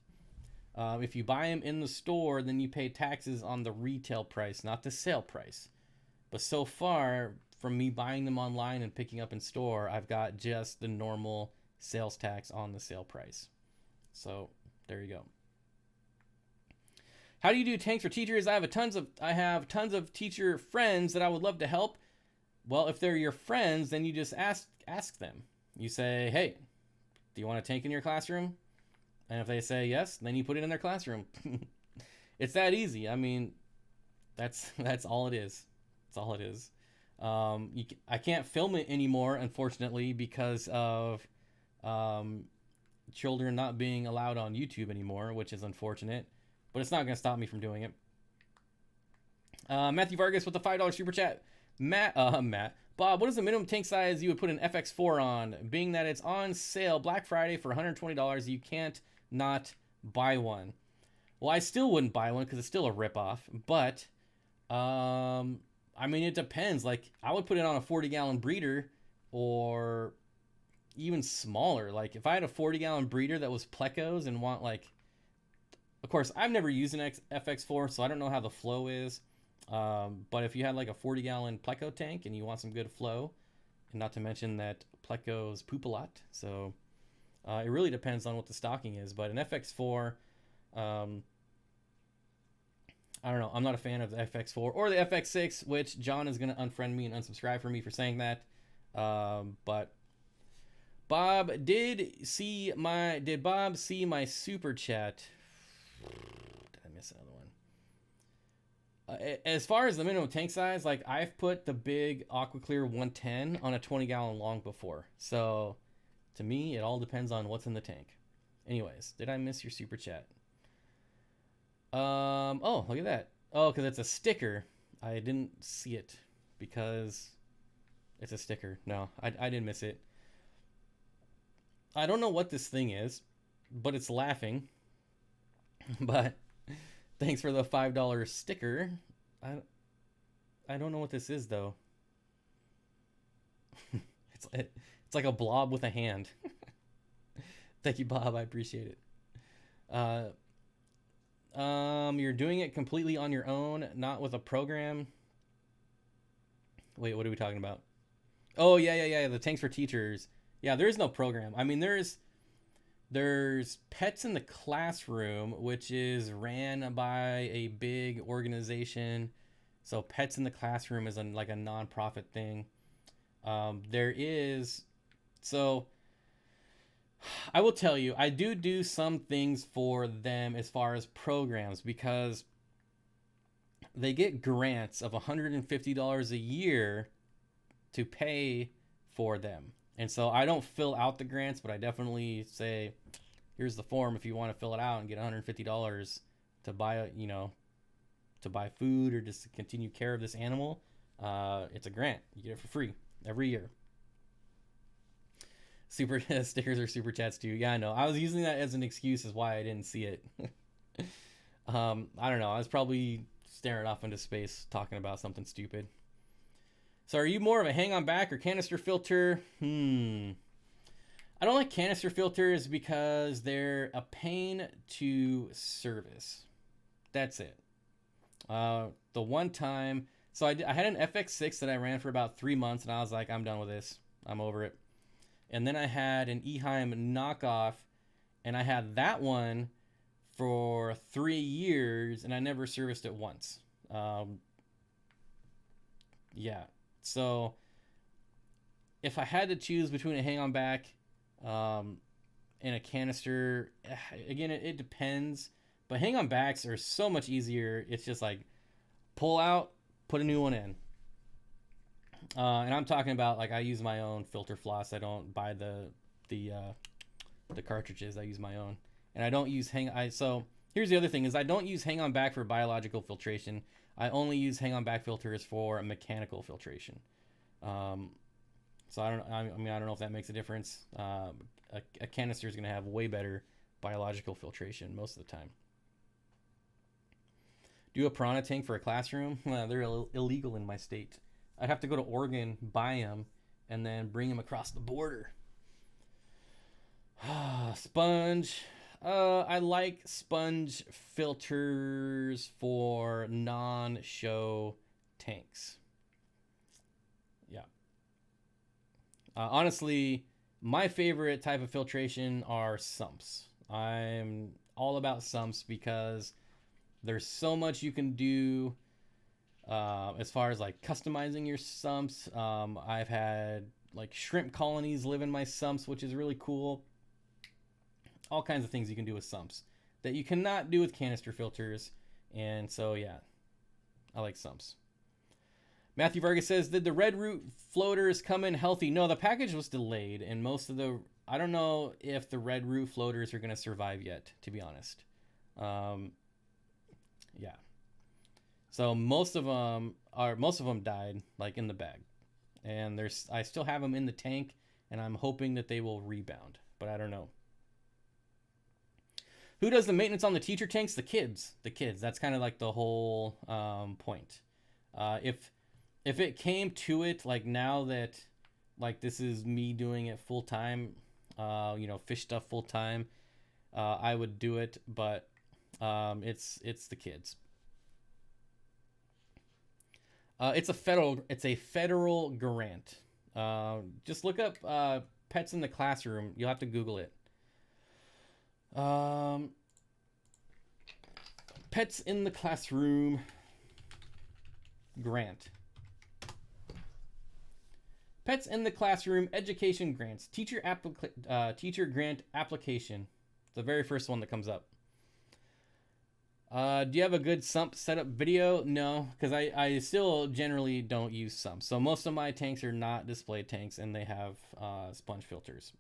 Speaker 1: If you buy them in the store, then you pay taxes on the retail price, not the sale price. But so far, from me buying them online and picking up in store, I've got just the normal sales tax on the sale price. So there you go. How do you do tanks for teachers? I have tons of teacher friends that I would love to help. Well, if they're your friends, then you just ask them. You say, hey, do you want a tank in your classroom? And if they say yes, then you put it in their classroom. It's that easy. I mean, that's all it is. That's all it is. I can't film it anymore, unfortunately, because of children not being allowed on YouTube anymore, which is unfortunate, but it's not going to stop me from doing it. Matthew Vargas with the $5 super chat. Matt, Bob, what is the minimum tank size you would put an FX4 on? Being that it's on sale Black Friday for $120, you can't not buy one. Well, I still wouldn't buy one because it's still a ripoff, but I mean, it depends. Like, I would put it on a 40-gallon breeder, or even smaller. Like, if I had a 40-gallon breeder that was plecos and want, like, of course, I've never used an FX4, so I don't know how the flow is. But if you had like a 40-gallon pleco tank and you want some good flow, and not to mention that plecos poop a lot, so it really depends on what the stocking is. But an FX4, I don't know. I'm not a fan of the FX4 or the FX6, which John is going to unfriend me and unsubscribe for me for saying that. But Bob did Bob see my super chat? Did I miss another one? As far as the minimum tank size, like, I've put the big AquaClear 110 on a 20-gallon long before. So to me, it all depends on what's in the tank. Anyways, did I miss your super chat? Oh, look at that. Oh, because it's a sticker. I didn't see it because it's a sticker. No, I didn't miss it. I don't know what this thing is, but it's laughing. But thanks for the $5 sticker. I don't know what this is, though. It's like a blob with a hand. Thank you, Bob. I appreciate it. You're doing it completely on your own, not with a program. Wait, what are we talking about? Oh, yeah. The tanks for teachers. Yeah, there is no program. I mean, there's Pets in the Classroom, which is ran by a big organization. So Pets in the Classroom is like a nonprofit thing. So I will tell you, I do some things for them as far as programs, because they get grants of $150 a year to pay for them. And so I don't fill out the grants, but I definitely say, here's the form if you want to fill it out and get $150 to buy, to buy food or just to continue care of this animal. It's a grant. You get it for free every year. Super stickers or super chats too. Yeah, I know. I was using that as an excuse as why I didn't see it. I don't know. I was probably staring off into space talking about something stupid. So are you more of a hang on back or canister filter? I don't like canister filters because they're a pain to service. That's it. The one time, so I had an FX6 that I ran for about 3 months, and I was like, I'm done with this. I'm over it. And then I had an Eheim knockoff, and I had that one for 3 years, and I never serviced it once. Yeah. So if I had to choose between a hang on back and a canister, again, it depends. But hang on backs are so much easier. It's just like pull out, put a new one in. And I'm talking about, like, I use my own filter floss. I don't buy the cartridges. I use my own, and I don't use So here's the other thing: is I don't use hang on back for biological filtration. I only use hang on back filters for mechanical filtration. So I don't know if that makes a difference. A canister is going to have way better biological filtration most of the time. Do a piranha tank for a classroom? They're illegal in my state. I'd have to go to Oregon, buy them, and then bring them across the border. Sponge. I like sponge filters for non-show tanks. Yeah. Honestly, my favorite type of filtration are sumps. I'm all about sumps because there's so much you can do as far as like customizing your sumps. I've had like shrimp colonies live in my sumps, which is really cool. All kinds of things you can do with sumps that you cannot do with canister filters. And so, yeah, I like sumps. Matthew Vargas says, did the red root floaters come in healthy? No, the package was delayed, and I don't know if the red root floaters are going to survive yet, to be honest. Yeah. So most of them died, like, in the bag. And I still have them in the tank, and I'm hoping that they will rebound, but I don't know. Who does the maintenance on the teacher tanks? The kids. That's kind of like the whole point. If it came to it, like now that, like, this is me doing it full time, fish stuff full time, I would do it. But it's the kids. It's a federal grant. Just look up pets in the classroom. You'll have to Google it. Pets in the classroom grant. Pets in the classroom education grants. Teacher grant application. It's the very first one that comes up. Do you have a good sump setup video? No, because I still generally don't use sumps. So most of my tanks are not display tanks, and they have sponge filters.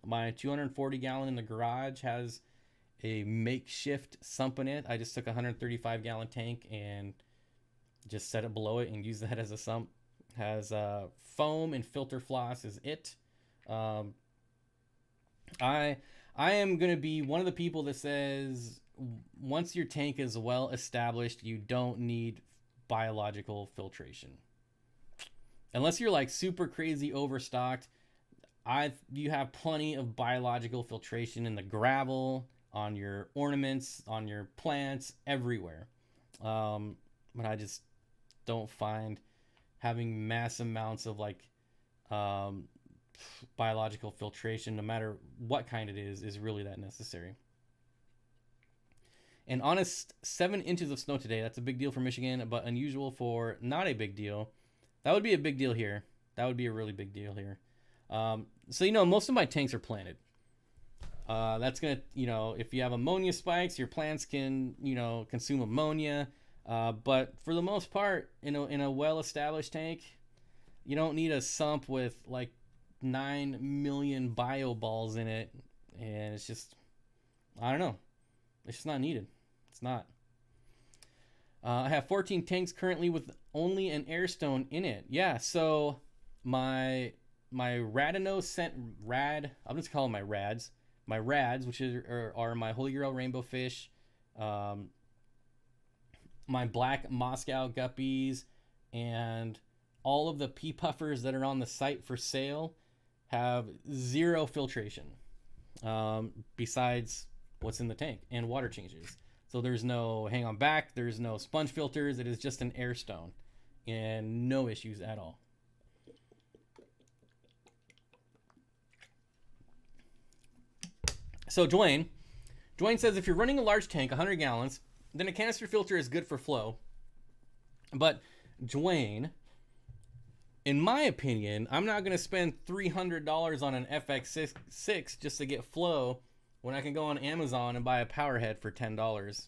Speaker 1: My 240 gallon in the garage has a makeshift sump in it. I just took a 135 gallon tank and just set it below it and use that as a sump. Has foam and filter floss is it. I am going to be one of the people that says once your tank is well established, you don't need biological filtration. Unless you're like super crazy overstocked, you have plenty of biological filtration in the gravel, on your ornaments, on your plants, everywhere. But I just don't find having mass amounts of like biological filtration, no matter what kind it is really that necessary. An honest 7 inches of snow today. That's a big deal for Michigan, but unusual for not a big deal. That would be a big deal here. That would be a really big deal here. So, most of my tanks are planted. That's going to, if you have ammonia spikes, your plants can, consume ammonia. But for the most part, in a well-established tank, you don't need a sump with like 9 million bio balls in it. And it's just, I don't know. It's just not needed. It's not. I have 14 tanks currently with only an airstone in it. Yeah, so my Radino scent rad, I'm just calling my rads. My rads, which are my Holy Grail rainbow fish, my black Moscow guppies, and all of the pea puffers that are on the site for sale have zero filtration, besides what's in the tank and water changes. So there's no hang on back, there's no sponge filters. It is just an airstone and no issues at all. So Dwayne says, if you're running a large tank, 100 gallons, then a canister filter is good for flow. But Dwayne, in my opinion, I'm not going to spend $300 on an FX6 just to get flow when I can go on Amazon and buy a power head for $10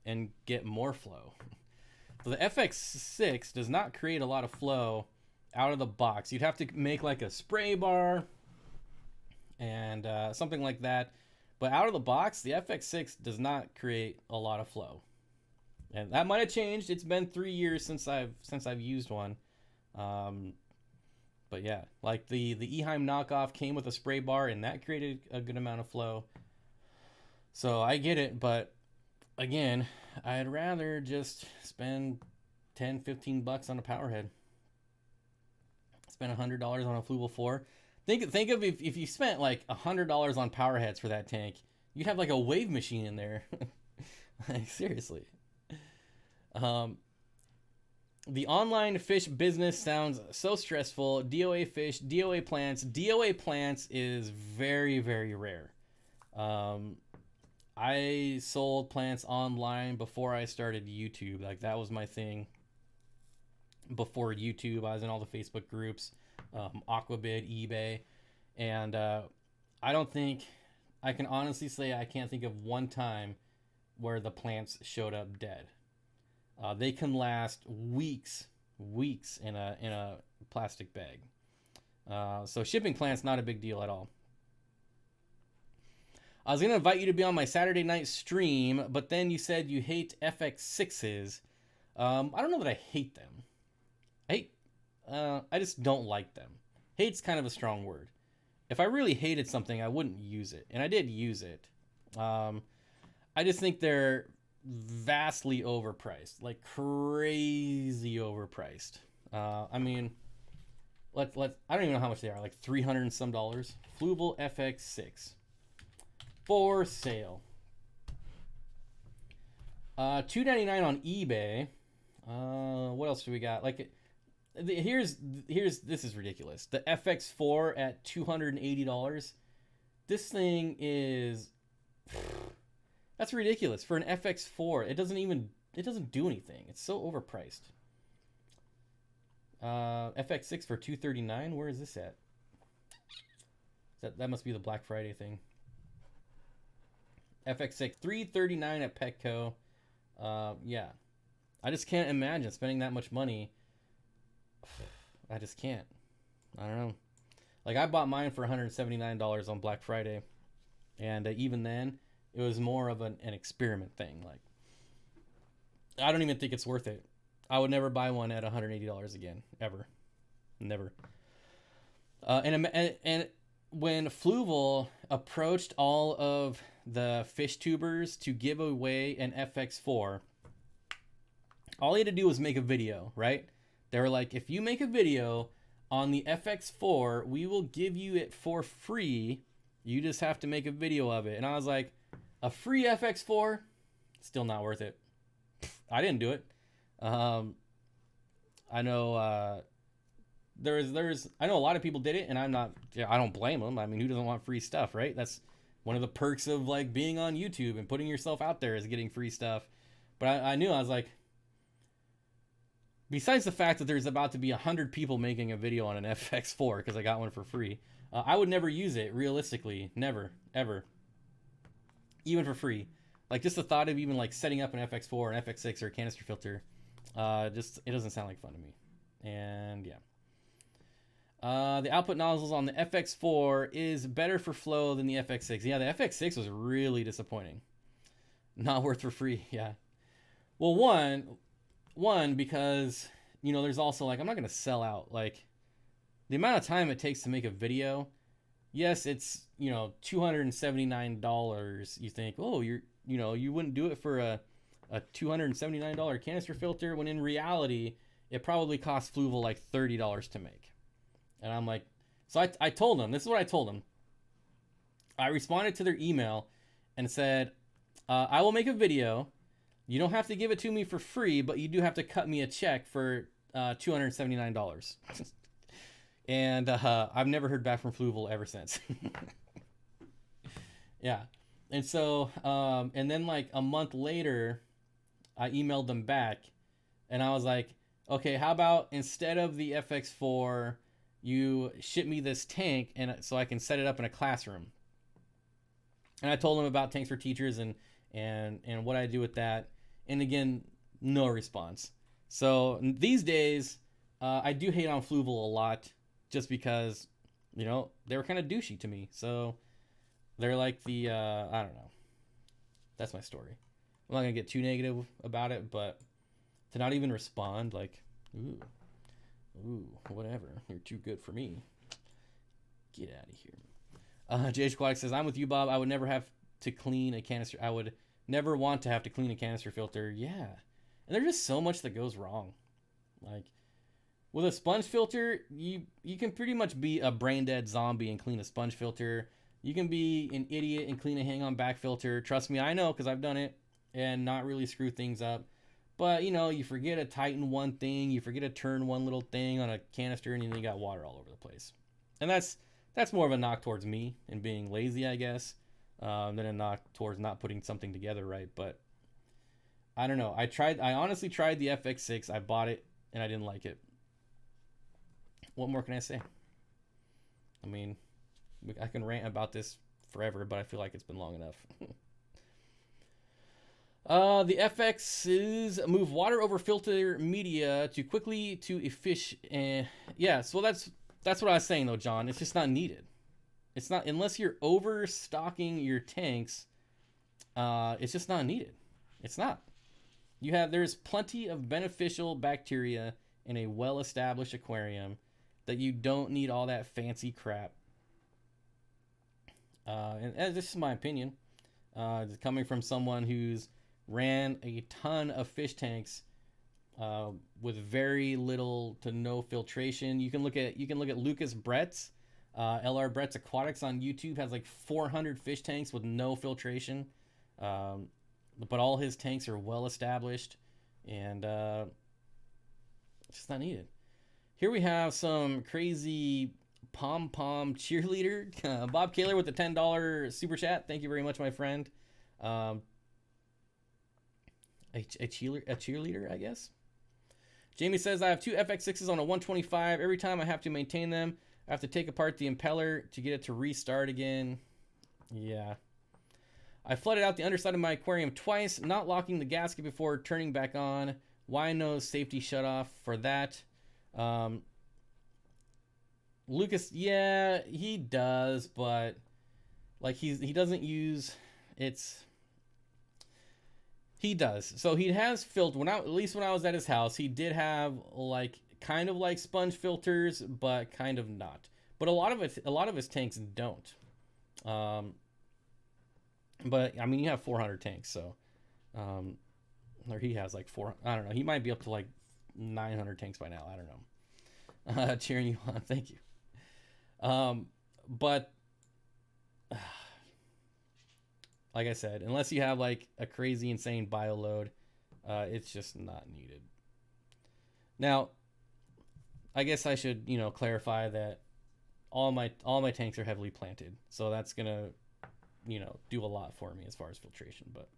Speaker 1: and get more flow. So the FX6 does not create a lot of flow out of the box. You'd have to make like a spray bar and something like that. But out of the box, the FX6 does not create a lot of flow. And that might have changed. It's been 3 years since I've used one. But yeah, like the Eheim knockoff came with a spray bar, and that created a good amount of flow. So I get it, but again, I'd rather just spend $10-15 on a power head. Spend $100 on a Fluval 4. Think of if you spent like $100 on power heads for that tank, you'd have like a wave machine in there. Like seriously. The online fish business sounds so stressful. DOA fish, DOA plants. DOA plants is very, very rare. I sold plants online before I started YouTube. Like that was my thing. Before YouTube, I was in all the Facebook groups, Aquabid, eBay, and I don't think, I can honestly say I can't think of one time where the plants showed up dead. They can last weeks in a plastic bag. So shipping plants not a big deal at all. I was gonna invite you to be on my Saturday night stream, but then you said you hate FX6s. I don't know that I hate them. I just don't like them. Hate's kind of a strong word. If I really hated something, I wouldn't use it, and I did use it. I just think they're vastly overpriced, like crazy overpriced. I mean, let's I don't even know how much they are, like $300 and some. Fluval FX6 for sale. $299 on eBay. What else do we got? Like, here's this is ridiculous. The FX4 at $280. This thing is, that's ridiculous for an FX4. It doesn't do anything. It's so overpriced. FX6 for $239. Where is this at? That must be the Black Friday thing. FX6 $339 at Petco. Yeah, I just can't imagine spending that much money. I just can't. I don't know. Like, I bought mine for $179 on Black Friday, and even then, it was more of an experiment thing. Like, I don't even think it's worth it. I would never buy one at $180 again, ever, never. And when Fluval approached all of the fish tubers to give away an FX4, all he had to do was make a video, right? They were like, if you make a video on the FX4, we will give you it for free. You just have to make a video of it. And I was like, a free FX4? Still not worth it. I didn't do it. I know I know a lot of people did it, and I don't blame them. I mean, who doesn't want free stuff, right? That's one of the perks of like being on YouTube and putting yourself out there, is getting free stuff. But I knew, I was like, besides the fact that there's about to be 100 people making a video on an FX4 because I got one for free, I would never use it, realistically. Never, ever. Even for free. Like, just the thought of even like setting up an FX4, an FX6, or a canister filter, just, it doesn't sound like fun to me. And yeah. The output nozzles on the FX4 is better for flow than the FX6. Yeah, the FX6 was really disappointing. Not worth for free, yeah. Well, one, because, you know, there's also, like, I'm not going to sell out. Like, the amount of time it takes to make a video, yes, it's, you know, $279. You think, oh, you wouldn't do it for a $279 canister filter, when in reality, it probably costs Fluval like $30 to make. And I'm like, so I told them, this is what I told them. I responded to their email and said, I will make a video. You don't have to give it to me for free, but you do have to cut me a check for $279. And I've never heard back from Fluval ever since. Yeah. And so, and then like a month later, I emailed them back, and I was like, okay, how about instead of the FX4, you ship me this tank and so I can set it up in a classroom. And I told him about tanks for teachers and what I do with that. And again, no response. So these days, I do hate on Fluval a lot, just because, you know, they were kind of douchey to me. So they're like the I don't know. That's my story. I'm not gonna get too negative about it, but to not even respond, like, ooh, whatever. You're too good for me. Get out of here. JH Quack says, I'm with you, Bob. I would never have to clean a canister. I would never want to have to clean a canister filter. Yeah. And there's just so much that goes wrong. Like, with a sponge filter, you can pretty much be a brain dead zombie and clean a sponge filter. You can be an idiot and clean a hang on back filter. Trust me, I know, because I've done it, and not really screw things up. But, you know, you forget to tighten one thing, you forget to turn one little thing on a canister, and then you got water all over the place. And that's more of a knock towards me and being lazy, I guess, than a knock towards not putting something together right. But I don't know. I honestly tried the FX6. I bought it, and I didn't like it. What more can I say? I mean, I can rant about this forever, but I feel like it's been long enough. The FXs move water over filter media too quickly to efficient. Yeah, so that's what I was saying though, John. It's just not needed. It's not, unless you're overstocking your tanks. It's just not needed. It's not. There's plenty of beneficial bacteria in a well-established aquarium that you don't need all that fancy crap. And this is my opinion. Coming from someone who's ran a ton of fish tanks with very little to no filtration. You can look at Lucas Brett's LR Brett's Aquatics on YouTube. Has like 400 fish tanks with no filtration, but all his tanks are well established, and it's just not needed. Here we have some crazy pom cheerleader. Bob Kaler with the $10 super chat. Thank you very much, my friend. A cheerleader, I guess. Jamie says, I have two FX6s on a 125. Every time I have to maintain them, I have to take apart the impeller to get it to restart again. Yeah. I flooded out the underside of my aquarium twice, not locking the gasket before turning back on. Why no safety shutoff for that? Lucas, yeah, he does, but like he doesn't use it's. He does. So he has filtered. At least when I was at his house, he did have like kind of like sponge filters, but kind of not. But a lot of his tanks don't. But I mean, you have 400 tanks, so or he has like four. I don't know. He might be up to like 900 tanks by now. I don't know. Cheering you on, thank you. But like I said, unless you have like a crazy insane bio load, it's just not needed. Now, I guess I should, clarify that all my tanks are heavily planted, so that's gonna, do a lot for me as far as filtration. But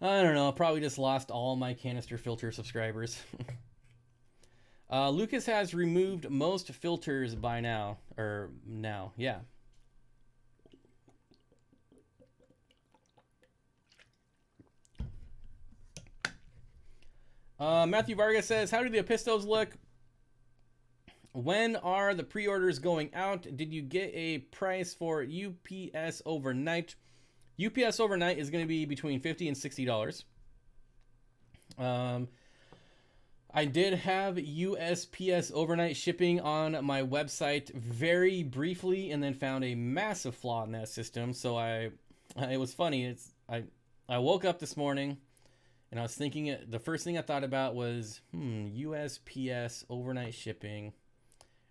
Speaker 1: I don't know. Probably just lost all my canister filter subscribers. Lucas has removed most filters by now, yeah. Matthew Vargas says, how do the Epistos look? When are the pre-orders going out? Did you get a price for UPS overnight? UPS overnight is going to be between $50 and $60. I did have USPS overnight shipping on my website very briefly, and then found a massive flaw in that system. So it was funny. I woke up this morning, and I was thinking, the first thing I thought about was, USPS overnight shipping.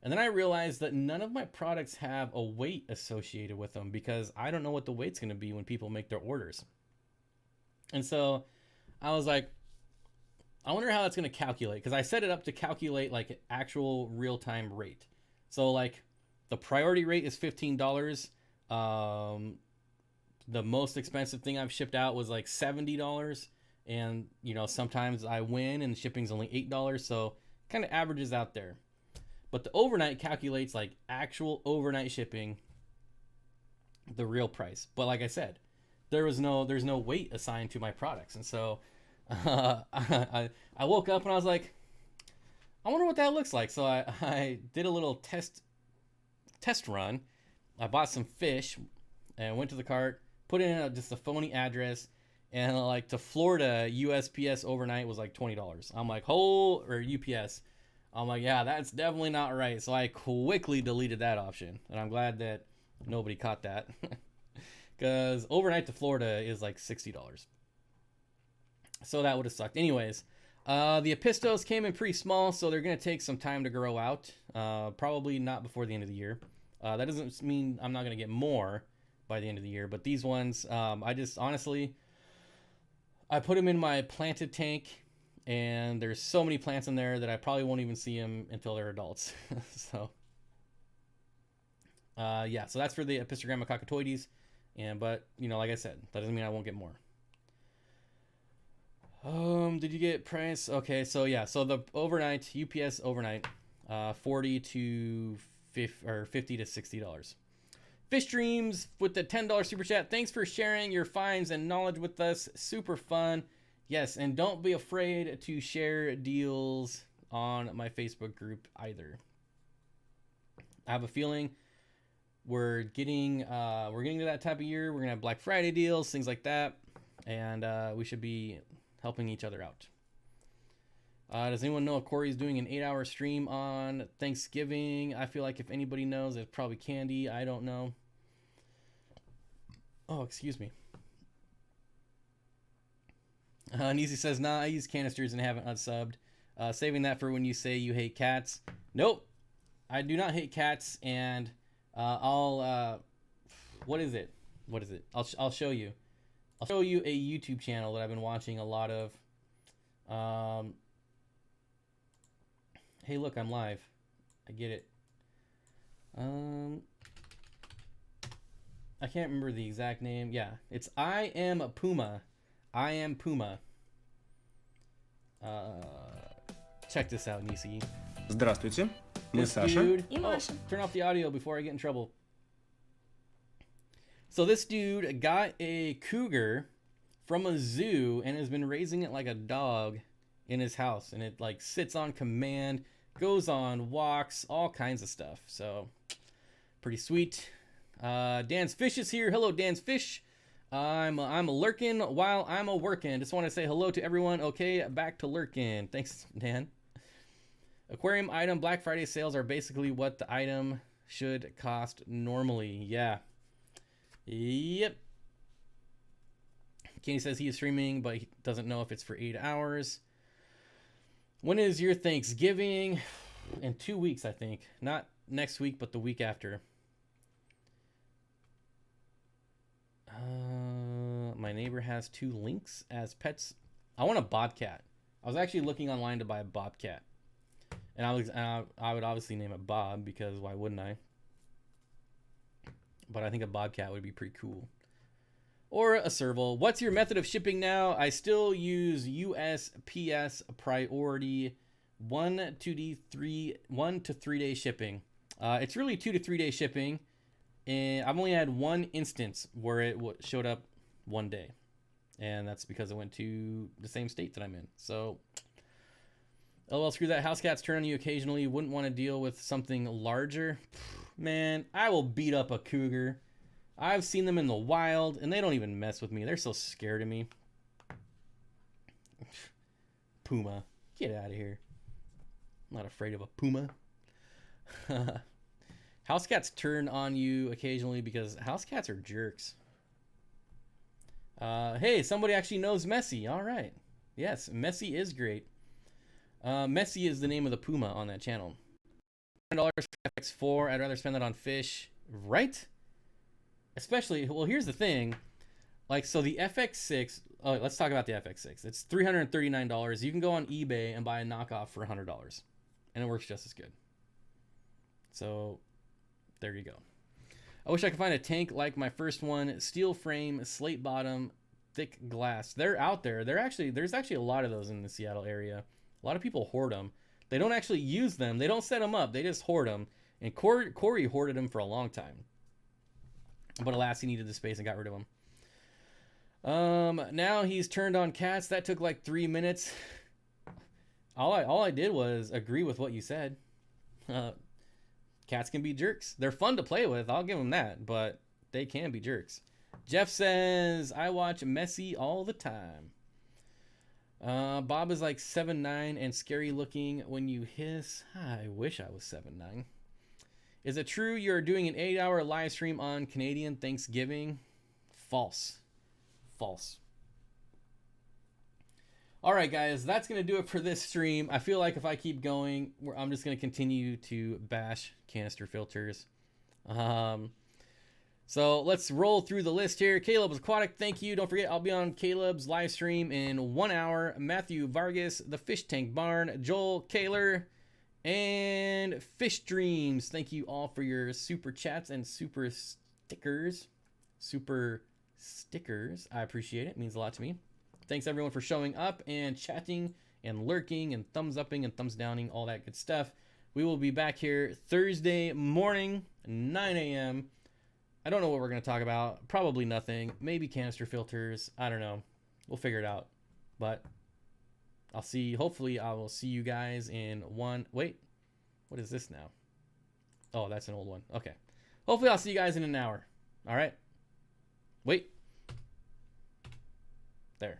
Speaker 1: And then I realized that none of my products have a weight associated with them, because I don't know what the weight's going to be when people make their orders. And so I was like, I wonder how that's going to calculate, because I set it up to calculate like actual real-time rate. So like the priority rate is $15. The most expensive thing I've shipped out was like $70. And, sometimes I win and the shipping's only $8. So kind of averages out there. But the overnight calculates like actual overnight shipping, the real price. But like I said, there's no weight assigned to my products. And so I woke up and I was like, I wonder what that looks like. So I did a little test run. I bought some fish and went to the cart, put in just a phony address, and like to Florida, USPS overnight was like $20. I'm like, or UPS. I'm like, yeah, that's definitely not right. So I quickly deleted that option. And I'm glad that nobody caught that. Because overnight to Florida is like $60. So that would have sucked. Anyways, the Epistos came in pretty small, so they're going to take some time to grow out. Probably not before the end of the year. That doesn't mean I'm not going to get more by the end of the year. But these ones, I just honestly, I put them in my planted tank. And there's so many plants in there that I probably won't even see them until they're adults. So, yeah. So that's for the Epistogramma cockatoides. But like I said, that doesn't mean I won't get more. Did you get price? Okay, so yeah. So the overnight UPS overnight, $40 to $50 to $60. Fish Dreams with the $10 super chat. Thanks for sharing your finds and knowledge with us. Super fun. Yes, and don't be afraid to share deals on my Facebook group either. I have a feeling we're getting to that type of year. We're gonna have Black Friday deals, things like that, and we should be helping each other out. Does anyone know if Corey's doing an 8-hour stream on Thanksgiving? I feel like if anybody knows, it's probably Candy. I don't know. Oh, excuse me. Neezy says, nah, I use canisters and haven't unsubbed. Saving that for when you say you hate cats. Nope. I do not hate cats, and what is it? I'll show you. I'll show you a YouTube channel that I've been watching a lot of. Hey, look, I'm live. I get it. I can't remember the exact name. Yeah, it's I Am Puma. I Am Puma. Check this out, Nisi.
Speaker 2: Здравствуйте. Мы Саша.
Speaker 1: И Маша. Turn off the audio before I get in trouble. So this dude got a cougar from a zoo and has been raising it like a dog in his house. And it like sits on command, goes on walks, all kinds of stuff. So pretty sweet. Dan's Fish is here. Hello, Dan's Fish. I'm a lurking while I'm a working. Just want to say hello to everyone. Okay, back to lurking. Thanks, Dan. Aquarium item Black Friday sales are basically what the item should cost normally. Yeah. Yep. Kenny says he is streaming, but he doesn't know if it's for 8 hours. When is your Thanksgiving? In 2 weeks, I think. Not next week, but the week after. My neighbor has 2 lynx as pets. I want a bobcat. I was actually looking online to buy a bobcat. And I would obviously name it Bob, because why wouldn't I? But I think a bobcat would be pretty cool. Or a serval. What's your method of shipping now? I still use USPS priority 1 to 3 day shipping. It's really 2 to 3 day shipping. And I've only had one instance where it showed up one day. And that's because it went to the same state that I'm in. So, LOL, screw that. House cats turn on you occasionally. Wouldn't want to deal with something larger. Man, I will beat up a cougar. I've seen them in the wild, and they don't even mess with me. They're so scared of me. Puma. Get out of here. I'm not afraid of a puma. House cats turn on you occasionally because house cats are jerks. Hey, somebody actually knows Messi. All right. Yes, Messi is great. Messi is the name of the puma on that channel. $100 for FX4. I'd rather spend that on fish. Right? Especially, well, here's the thing. Like, so the FX6, oh, let's talk about the FX6. It's $339. You can go on eBay and buy a knockoff for $100. And it works just as good. So, there you go. I wish I could find a tank like my first one. Steel frame, slate bottom, thick glass. They're out there. There's actually a lot of those in the Seattle area. A lot of people hoard them. They don't actually use them. They don't set them up. They just hoard them. And Corey hoarded them for a long time. But alas, he needed the space and got rid of them. Now he's turned on cats. That took like 3 minutes. All I did was agree with what you said. Cats can be jerks. They're fun to play with. I'll give them that. But they can be jerks. Jeff says, I watch Messi all the time. Bob is like 7'9" and scary looking when you hiss. I wish I was 7'9". Is it true you're doing an 8-hour live stream on Canadian Thanksgiving? False. False. All right, guys, that's going to do it for this stream. I feel like if I keep going, I'm just going to continue to bash canister filters. So let's roll through the list here. Caleb's Aquatic, thank you. Don't forget, I'll be on Caleb's live stream in 1 hour. Matthew Vargas, The Fish Tank Barn, Joel Kaler, and Fish Dreams. Thank you all for your super chats and super stickers. Super stickers. I appreciate it. It means a lot to me. Thanks everyone for showing up and chatting and lurking and thumbs upping and thumbs downing, all that good stuff. We will be back here Thursday morning, 9 a.m. I don't know what we're going to talk about. Probably nothing. Maybe canister filters. I don't know. We'll figure it out. But hopefully I will see you guys in one. Wait, what is this now? Oh, that's an old one. Okay. Hopefully I'll see you guys in an hour. All right. Wait. There.